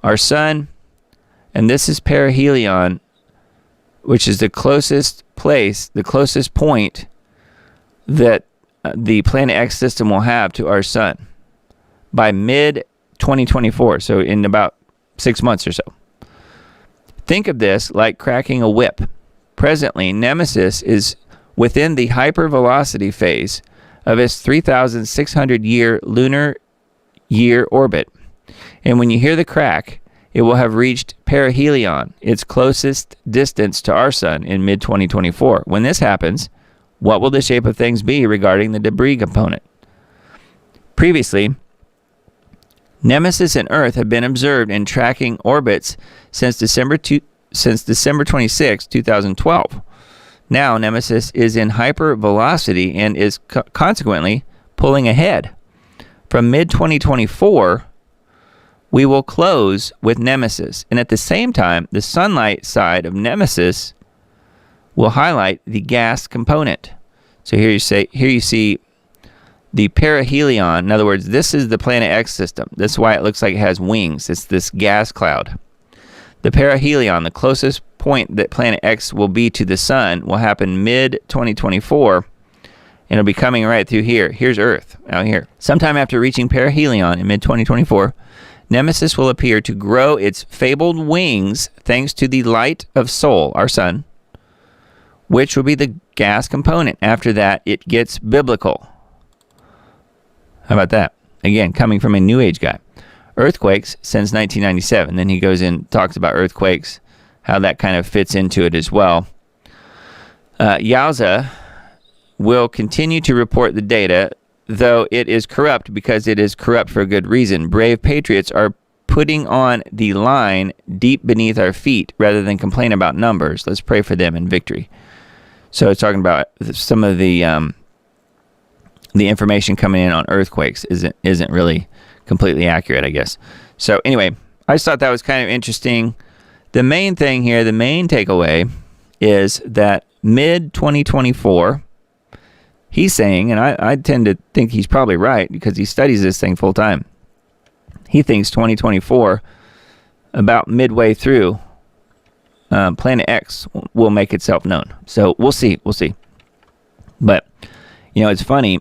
our sun, and this is perihelion, which is the closest place, the closest point that the Planet X system will have to our sun by mid-2024, so in about 6 months or so. Think of this like cracking a whip. Presently, Nemesis is within the hypervelocity phase of its 3,600-year lunar year orbit. And when you hear the crack, it will have reached perihelion, its closest distance to our sun, in mid-2024. When this happens, what will the shape of things be regarding the debris component? Previously, Nemesis and Earth have been observed in tracking orbits since December 26, 2012. Now, Nemesis is in hypervelocity and is consequently pulling ahead. From mid-2024, we will close with Nemesis, and at the same time, the sunlight side of Nemesis will highlight the gas component. So here you see the perihelion. In other words, this is the Planet X system. This is why it looks like it has wings. It's this gas cloud. The perihelion, the closest point that Planet X will be to the sun, will happen mid-2024, and it'll be coming right through here. Here's Earth, out here. Sometime after reaching perihelion in mid-2024, Nemesis will appear to grow its fabled wings thanks to the light of Sol, our sun, which will be the gas component. After that, it gets biblical. How about that? Again, coming from a New Age guy. Earthquakes since 1997. Then he goes in, talks about earthquakes, how that kind of fits into it as well. Yowza will continue to report the data, though it is corrupt because it is corrupt for a good reason. Brave patriots are putting on the line deep beneath our feet rather than complain about numbers. Let's pray for them in victory. So it's talking about some of the information coming in on earthquakes isn't really completely accurate, I guess. So anyway, I just thought that was kind of interesting. The main thing here, the main takeaway is that mid-2024, he's saying, and I tend to think he's probably right because he studies this thing full time. He thinks 2024, about midway through, Planet X will make itself known. So we'll see. But, it's funny,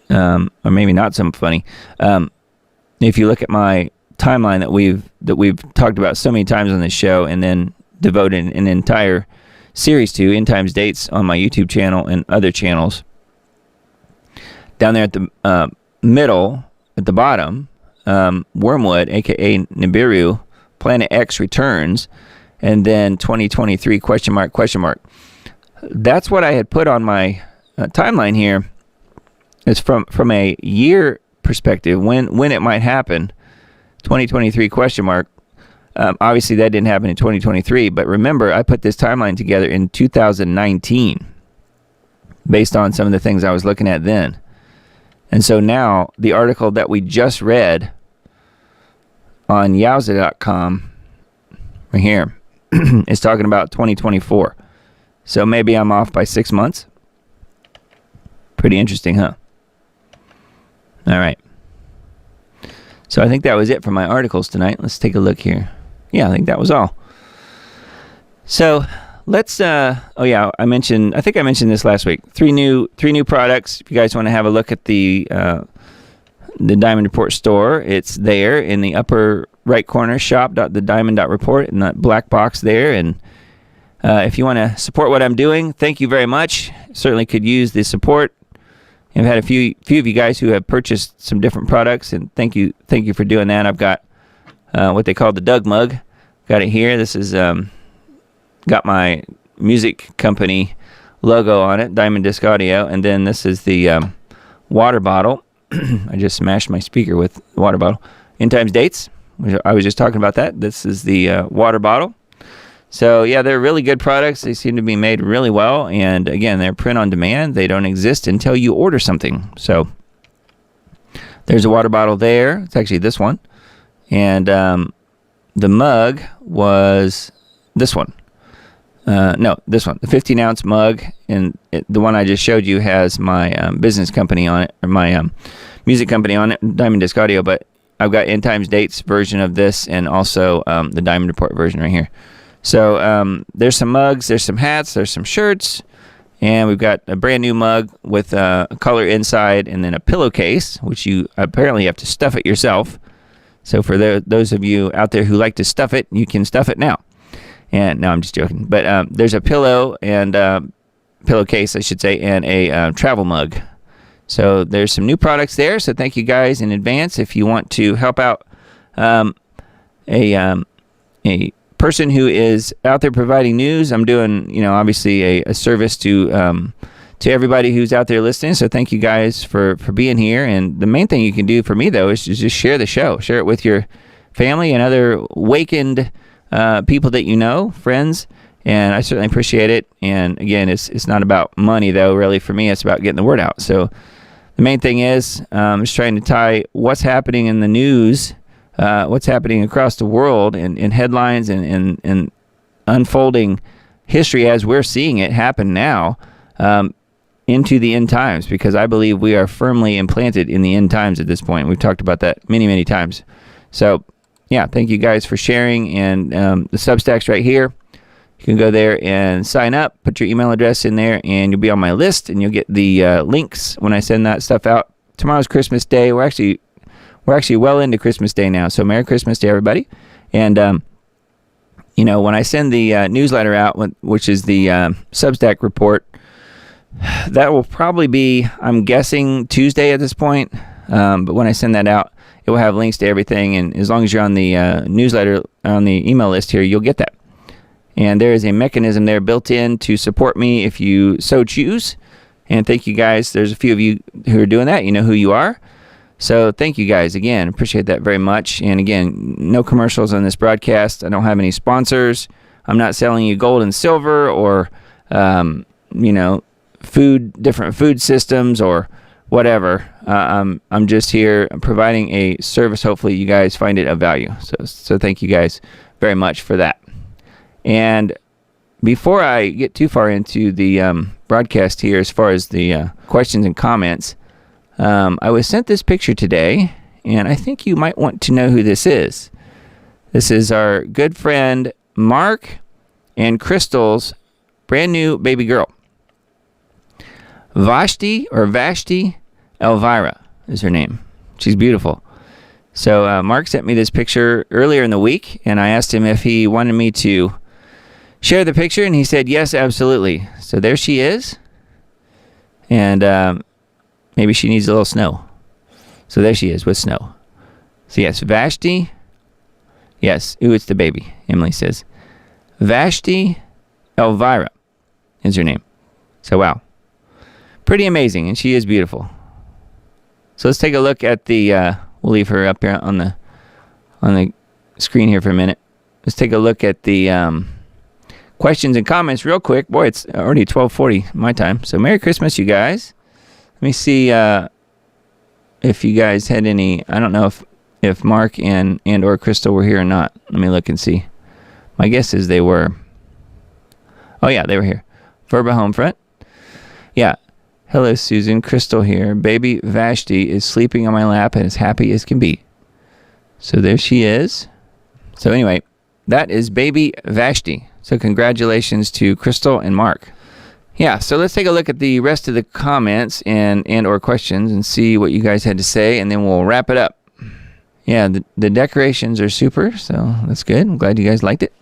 or maybe not so funny. If you look at my timeline that we've talked about so many times on this show, and then devoted an entire series to end times dates on my YouTube channel and other channels. Down there at the middle, at the bottom, Wormwood, aka Nibiru, Planet X returns, and then 2023 question mark. That's what I had put on my timeline here. It's from a year perspective when it might happen. 2023 question mark. Obviously, that didn't happen in 2023, but remember, I put this timeline together in 2019 based on some of the things I was looking at then. And so now, the article that we just read on Yowza.com, right here, is talking about 2024. So maybe I'm off by 6 months. Pretty interesting, huh? All right. So I think that was it for my articles tonight. Let's take a look here. Yeah, I think that was all. So let's I think I mentioned this last week. Three new products. If you guys want to have a look at the Diamond Report store, it's there in the upper right corner, shop.thediamond.report, in that black box there. And if you want to support what I'm doing, thank you very much. Certainly could use the support. I've had a few of you guys who have purchased some different products, and thank you for doing that. I've got what they call the Doug mug. Got it here. This is got my music company logo on it, Diamond Disc Audio, and then this is the water bottle. I just smashed my speaker with the water bottle. End Times Dates. I was just talking about that. This is the water bottle. So, yeah, they're really good products. They seem to be made really well. And, again, they're print on demand. They don't exist until you order something. So, there's a water bottle there. It's actually this one. And the mug was this one. This one. The 15-ounce mug. And the one I just showed you has my business company on it, or my music company on it, Diamond Disc Audio. But I've got End Times Dates version of this and also the Diamond Report version right here. So there's some mugs, there's some hats, there's some shirts, and we've got a brand new mug with a color inside and then a pillowcase, which you apparently have to stuff it yourself. So for those of you out there who like to stuff it, you can stuff it now. And no, I'm just joking. But there's a pillow and pillowcase, I should say, and a travel mug. So there's some new products there. So thank you guys in advance. If you want to help out a person who is out there providing news, I'm doing, obviously a service to everybody who's out there listening. So thank you guys for being here. And the main thing you can do for me, though, is just share the show. Share it with your family and other awakened people that you know, friends. And I certainly appreciate it. And again, it's not about money, though. Really, for me, it's about getting the word out. So the main thing is just trying to tie what's happening in the news, what's happening across the world in headlines and unfolding history as we're seeing it happen now into the end times, because I believe we are firmly implanted in the end times at this point. We've talked about that many, many times. So, yeah, thank you guys for sharing. And the Substack's right here. You can go there and sign up, put your email address in there, and you'll be on my list, and you'll get the links when I send that stuff out. Tomorrow's Christmas Day. We're actually well into Christmas Day now, so Merry Christmas to everybody. And, when I send the newsletter out, which is the Substack report, That will probably be, I'm guessing, Tuesday at this point. But when I send that out, it will have links to everything. And as long as you're on the newsletter, on the email list here, you'll get that. And there is a mechanism there built in to support me if you so choose. And thank you guys. There's a few of you who are doing that. You know who you are. So thank you guys again. Appreciate that very much. And again, no commercials on this broadcast. I don't have any sponsors. I'm not selling you gold and silver or, different food systems or whatever. I'm just here providing a service. Hopefully you guys find it of value. So thank you guys very much for that. And before I get too far into the broadcast here, as far as the questions and comments, I was sent this picture today, and I think you might want to know who this is. This is our good friend Mark and Crystal's brand new baby girl. Vashti Elvira is her name. She's beautiful. So Mark sent me this picture earlier in the week, and I asked him if he wanted me to share the picture, and he said yes, absolutely. So there she is, and maybe she needs a little snow. So there she is with snow. So yes, Vashti. Yes, ooh, it's the baby, Emily says. Vashti Elvira is her name. So wow, pretty amazing, and she is beautiful. So let's take a look at the. We'll leave her up here on the screen here for a minute. Let's take a look at the questions and comments real quick. Boy, it's already 12:40 my time. So Merry Christmas, you guys. Let me see if you guys had any. I don't know if Mark and or Crystal were here or not. Let me look and see. My guess is they were. Oh yeah, they were here. Verba Homefront. Yeah. Hello, Susan. Crystal here. Baby Vashti is sleeping on my lap and as happy as can be. So there she is. So anyway, that is baby Vashti. So congratulations to Crystal and Mark. Yeah, so let's take a look at the rest of the comments and or questions and see what you guys had to say, and then we'll wrap it up. Yeah, the decorations are super, so that's good. I'm glad you guys liked it.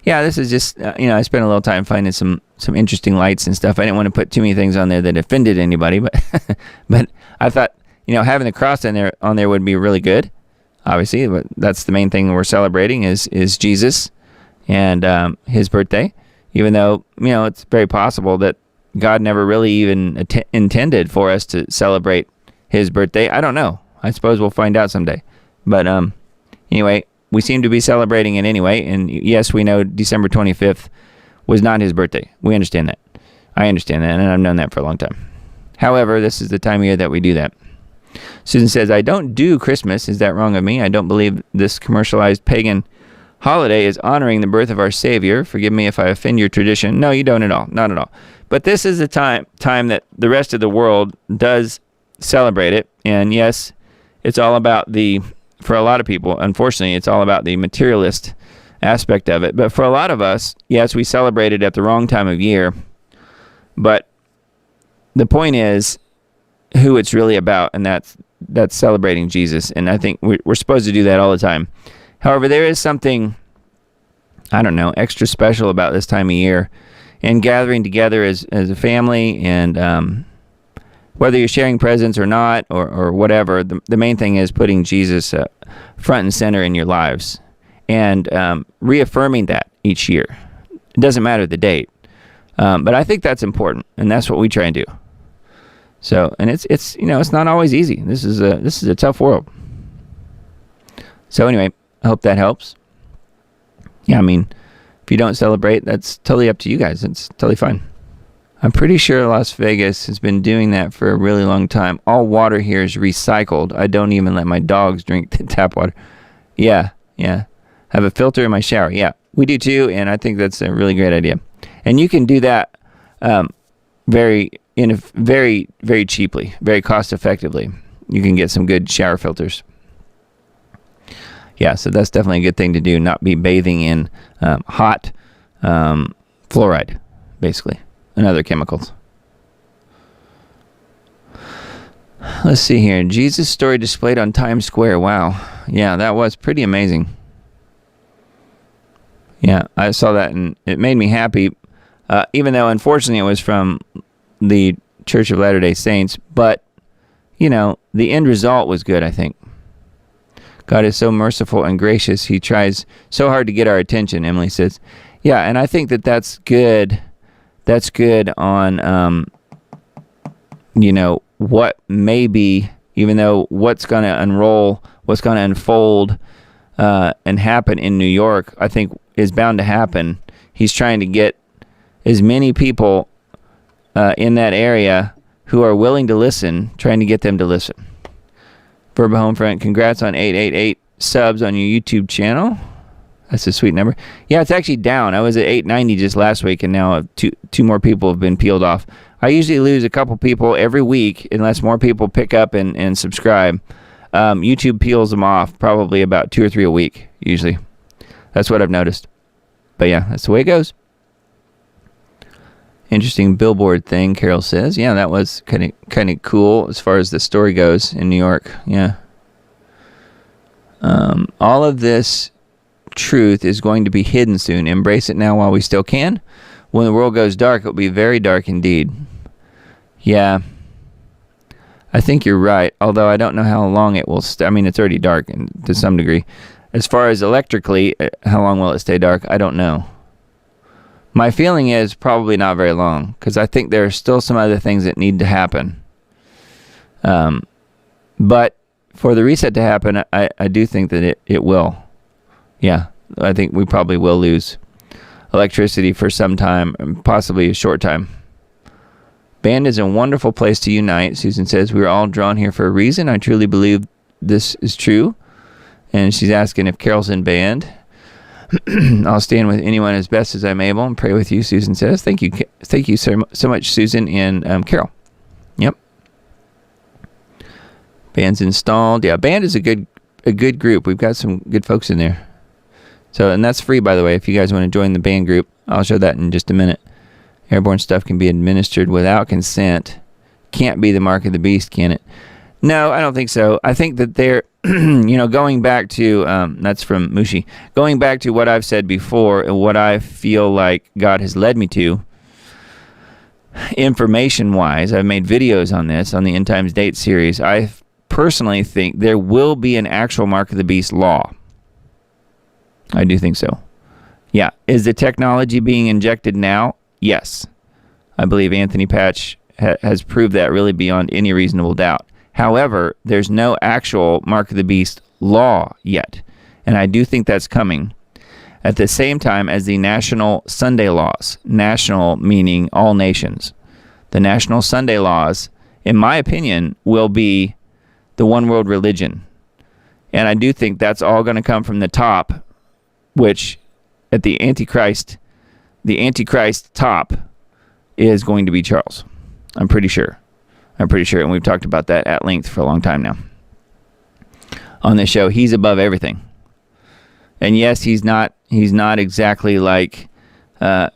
Yeah, this is just, I spent a little time finding some interesting lights and stuff. I didn't want to put too many things on there that offended anybody, but but I thought, having the cross on there would be really good. Obviously, but that's the main thing we're celebrating is Jesus and his birthday. Even though, it's very possible that God never really even intended for us to celebrate his birthday. I don't know. I suppose we'll find out someday. But anyway, we seem to be celebrating it anyway. And yes, we know December 25th was not his birthday. We understand that. I understand that, and I've known that for a long time. However, this is the time of year that we do that. Susan says, I don't do Christmas. Is that wrong of me? I don't believe this commercialized pagan holiday is honoring the birth of our Savior. Forgive me if I offend your tradition. No, you don't at all. Not at all. But this is the time that the rest of the world does celebrate it. And yes, it's all about for a lot of people, unfortunately, it's all about the materialist aspect of it. But for a lot of us, yes, we celebrate it at the wrong time of year. But the point is who it's really about, and that's celebrating Jesus. And I think we're supposed to do that all the time. However, there is something, I don't know, extra special about this time of year and gathering together as a family, and whether you're sharing presents or not or whatever, the main thing is putting Jesus front and center in your lives and reaffirming that each year. It doesn't matter the date, but I think that's important, and that's what we try and do. So, and it's not always easy. This is a tough world. So anyway, I hope that helps. Yeah, I mean, if you don't celebrate, that's totally up to you guys. It's totally fine. I'm pretty sure Las Vegas has been doing that for a really long time. All water here is recycled. I don't even let my dogs drink the tap water. Yeah. Have a filter in my shower. Yeah, we do too, and I think that's a really great idea. And you can do that very cheaply, very cost effectively. You can get some good shower filters. Yeah, so that's definitely a good thing to do, not be bathing in hot fluoride, basically, and other chemicals. Let's see here. Jesus' story displayed on Times Square. Wow. Yeah, that was pretty amazing. Yeah, I saw that, and it made me happy, even though, unfortunately, it was from the Church of Latter-day Saints, but, the end result was good, I think. God is so merciful and gracious. He tries so hard to get our attention, Emily says. Yeah, and I think that's good. That's good on, what may be, even though what's going to unfold and happen in New York, I think is bound to happen. He's trying to get as many people in that area who are willing to listen, trying to get them to listen. Verba Homefront, congrats on 888 subs on your YouTube channel. That's a sweet number. Yeah, it's actually down. I was at 890 just last week, and now two more people have been peeled off. I usually lose a couple people every week unless more people pick up and subscribe. YouTube peels them off probably about 2 or 3 a week, usually. That's what I've noticed. But yeah, that's the way it goes. Interesting billboard thing, Carol says. Yeah, that was kind of cool as far as the story goes in New York. Yeah. All of this truth is going to be hidden soon. Embrace it now while we still can. When the world goes dark, it will be very dark indeed. Yeah. I think you're right, although I don't know how long it will stay. I mean, it's already dark to some degree. As far as electrically, how long will it stay dark? I don't know. My feeling is probably not very long, because I think there are still some other things that need to happen. But for the reset to happen, I do think that it will. Yeah, I think we probably will lose electricity for some time, possibly a short time. Band is a wonderful place to unite. Susan says, we are all drawn here for a reason. I truly believe this is true. And she's asking if Carol's in band. I'll stand with anyone as best as I'm able and pray with you, Susan says. Thank you so much, Susan and Carol. Yep. Band's installed. Yeah, band is a good group. We've got some good folks in there. So, and that's free, by the way, if you guys want to join the band group. I'll show that in just a minute. Airborne stuff can be administered without consent. Can't be the mark of the beast, can it? No, I don't think so. I think that they're, going back to, that's from Mushi, going back to what I've said before and what I feel like God has led me to, information-wise, I've made videos on this, on the End Times Date series. I personally think there will be an actual mark of the beast law. I do think so. Yeah. Is the technology being injected now? Yes. I believe Anthony Patch has proved that really beyond any reasonable doubt. However, there's no actual mark of the beast law yet. And I do think that's coming at the same time as the national Sunday laws. National meaning all nations. The national Sunday laws, in my opinion, will be the one world religion. And I do think that's all going to come from the top, which at the Antichrist top is going to be Charles. I'm pretty sure. And we've talked about that at length for a long time now. On this show, he's above everything. And yes, he's not exactly like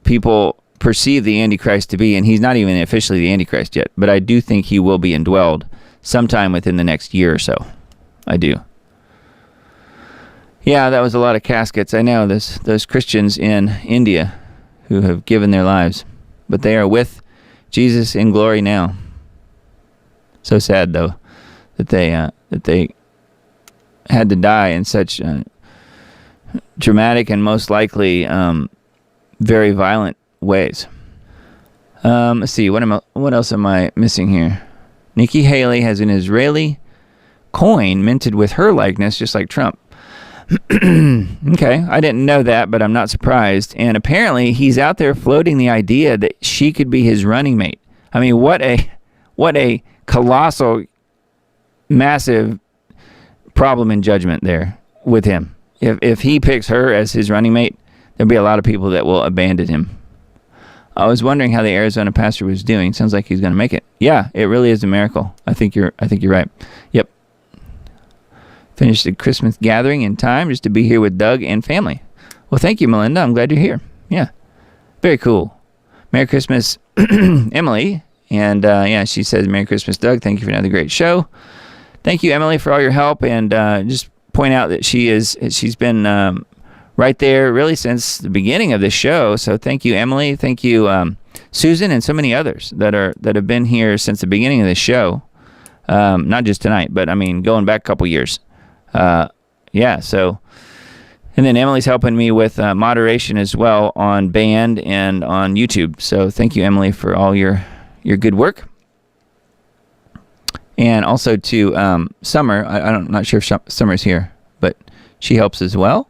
people perceive the Antichrist to be, and he's not even officially the Antichrist yet. But I do think he will be indwelled sometime within the next year or so. I do. Yeah, that was a lot of caskets. I know those Christians in India who have given their lives, but they are with Jesus in glory now. So sad, though, that they had to die in such dramatic and most likely very violent ways. Let's see. What else am I missing here? Nikki Haley has an Israeli coin minted with her likeness, just like Trump. Okay, I didn't know that, but I'm not surprised. And apparently, he's out there floating the idea that she could be his running mate. I mean, what a colossal, massive problem in judgment there with him. If he picks her as his running mate, there'll be a lot of people that will abandon him. I was wondering how the Arizona pastor was doing. Sounds like he's going to make it. Yeah, it really is a miracle. I think you're right. Yep. Finished the Christmas gathering in time just to be here with Doug and family. Well, thank you, Melinda. I'm glad you're here. Yeah. Very cool. Merry Christmas, Emily. And, she says, Merry Christmas, Doug. Thank you for another great show. Thank you, Emily, for all your help. And just point out that she's been right there really since the beginning of this show. So thank you, Emily. Thank you, Susan, and so many others that have been here since the beginning of the show. Not just tonight, but I mean, going back a couple years. Yeah, so, and then Emily's helping me with moderation as well on Band and on YouTube. So thank you, Emily, for all your good work. And also to Summer. I'm not sure if Summer's here, but she helps as well.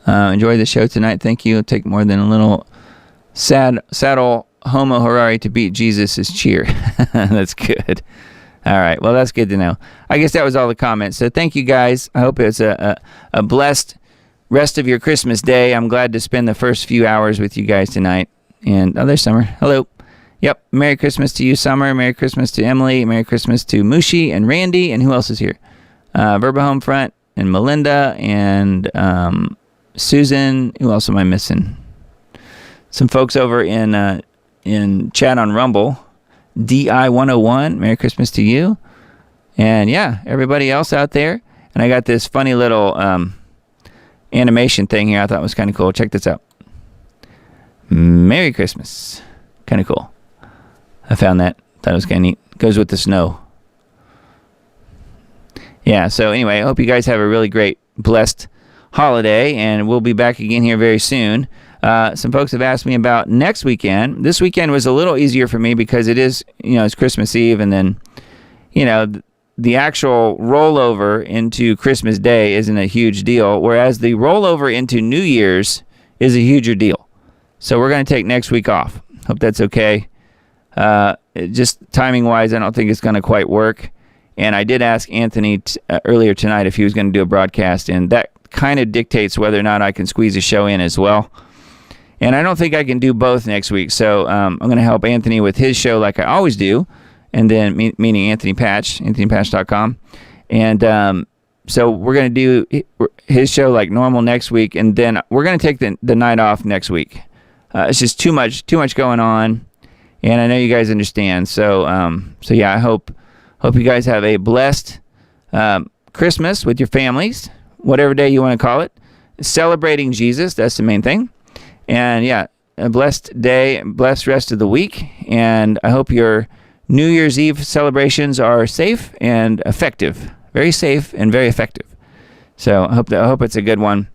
Enjoy the show tonight. Thank you. It'll take more than a little saddle homo horari to beat Jesus' cheer. That's good. All right. Well, that's good to know. I guess that was all the comments. So thank you, guys. I hope it's a blessed rest of your Christmas day. I'm glad to spend the first few hours with you guys tonight. And, oh, there's Summer. Hello. Yep. Merry Christmas to you, Summer. Merry Christmas to Emily. Merry Christmas to Mushi and Randy. And who else is here? Verba Homefront and Melinda and Susan. Who else am I missing? Some folks over in chat on Rumble. DI101, Merry Christmas to you. And yeah, everybody else out there. And I got this funny little animation thing here I thought was kind of cool. Check this out. Merry Christmas. Kind of cool. I found that. Thought it was kind of neat. Goes with the snow. Yeah, so anyway, I hope you guys have a really great, blessed holiday. And we'll be back again here very soon. Some folks have asked me about next weekend. This weekend was a little easier for me because it is, it's Christmas Eve, and then, the actual rollover into Christmas Day isn't a huge deal, whereas the rollover into New Year's is a huger deal. So we're going to take next week off. Hope that's okay. Just timing-wise, I don't think it's going to quite work. And I did ask Anthony earlier tonight if he was going to do a broadcast, and that kind of dictates whether or not I can squeeze a show in as well. And I don't think I can do both next week. So I'm going to help Anthony with his show like I always do. And then, meaning Anthony Patch, anthonypatch.com. And so we're going to do his show like normal next week. And then we're going to take the night off next week. It's just too much going on. And I know you guys understand. So yeah, I hope you guys have a blessed Christmas with your families, whatever day you want to call it. Celebrating Jesus, that's the main thing. And yeah, a blessed day, blessed rest of the week. And I hope your New Year's Eve celebrations are safe and effective. Very safe and very effective. So I hope it's a good one.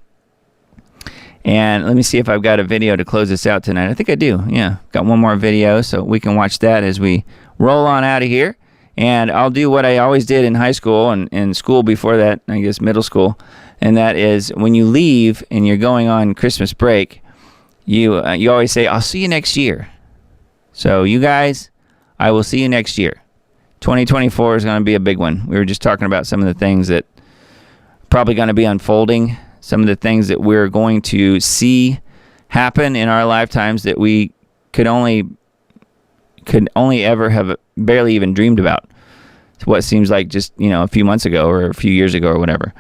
And let me see if I've got a video to close this out tonight. I think I do. Yeah, got one more video, so we can watch that as we roll on out of here. And I'll do what I always did in high school and in school before that, I guess middle school. And that is when you leave and you're going on Christmas break, you always say, I'll see you next year. So you guys, I will see you next year. 2024 is going to be a big one. We were just talking about some of the things that probably going to be unfolding, some of the things that we're going to see happen in our lifetimes that we could only ever have barely even dreamed about. It's what seems like just, a few months ago or a few years ago or whatever.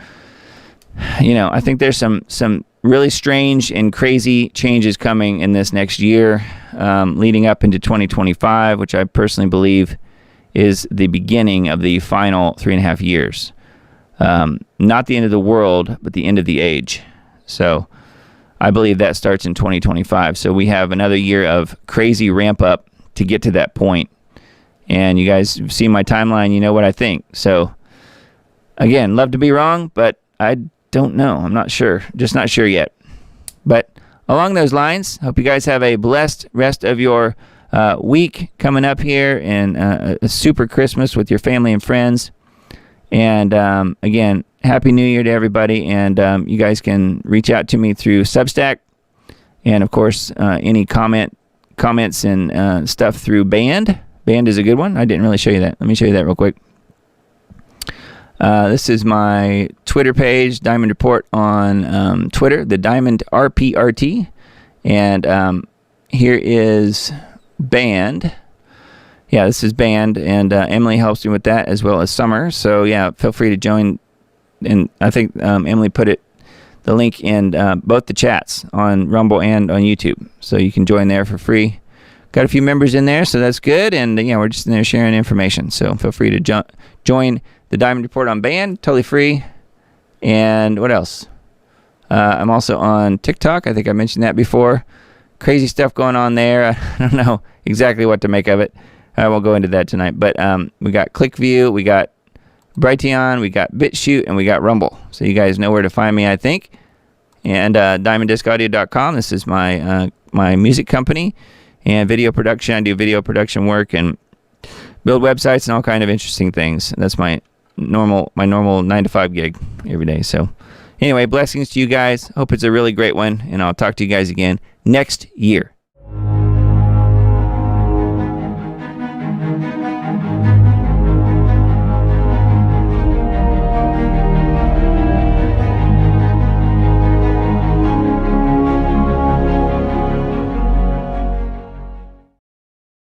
I think there's some really strange and crazy changes coming in this next year, leading up into 2025, which I personally believe is the beginning of the final 3.5 years. Not the end of the world, but the end of the age. So I believe that starts in 2025. So we have another year of crazy ramp up to get to that point. And you guys see my timeline, you know what I think. So again, love to be wrong, but I don't know. I'm not sure. Just not sure yet. But along those lines, hope you guys have a blessed rest of your week coming up here, and a super Christmas with your family and friends. And again, Happy New Year to everybody. And you guys can reach out to me through Substack. And of course, any comments and stuff through Band. Band is a good one. I didn't really show you that. Let me show you that real quick. This is my Twitter page, Diamond Report on Twitter, the Diamond RPRT. And here is Band. Yeah, this is Band, and Emily helps me with that as well as Summer. So yeah, feel free to join. And I think Emily put the link in both the chats on Rumble and on YouTube. So you can join there for free. Got a few members in there, so that's good. And we're just in there sharing information. So feel free to join the Diamond Report on Band, totally free. And what else? I'm also on TikTok. I think I mentioned that before. crazy stuff going on there. I don't know exactly what to make of it. I won't go into that tonight. But we got ClickView, we got Brighteon, we got BitChute, and we got Rumble. So you guys know where to find me, I think. And DiamondDiscAudio.com. This is my my music company and video production. I do video production work and build websites and all kind of interesting things. That's my normal 9 to 5 gig every day. So anyway, blessings to you guys. Hope it's a really great one, and I'll talk to you guys again next year.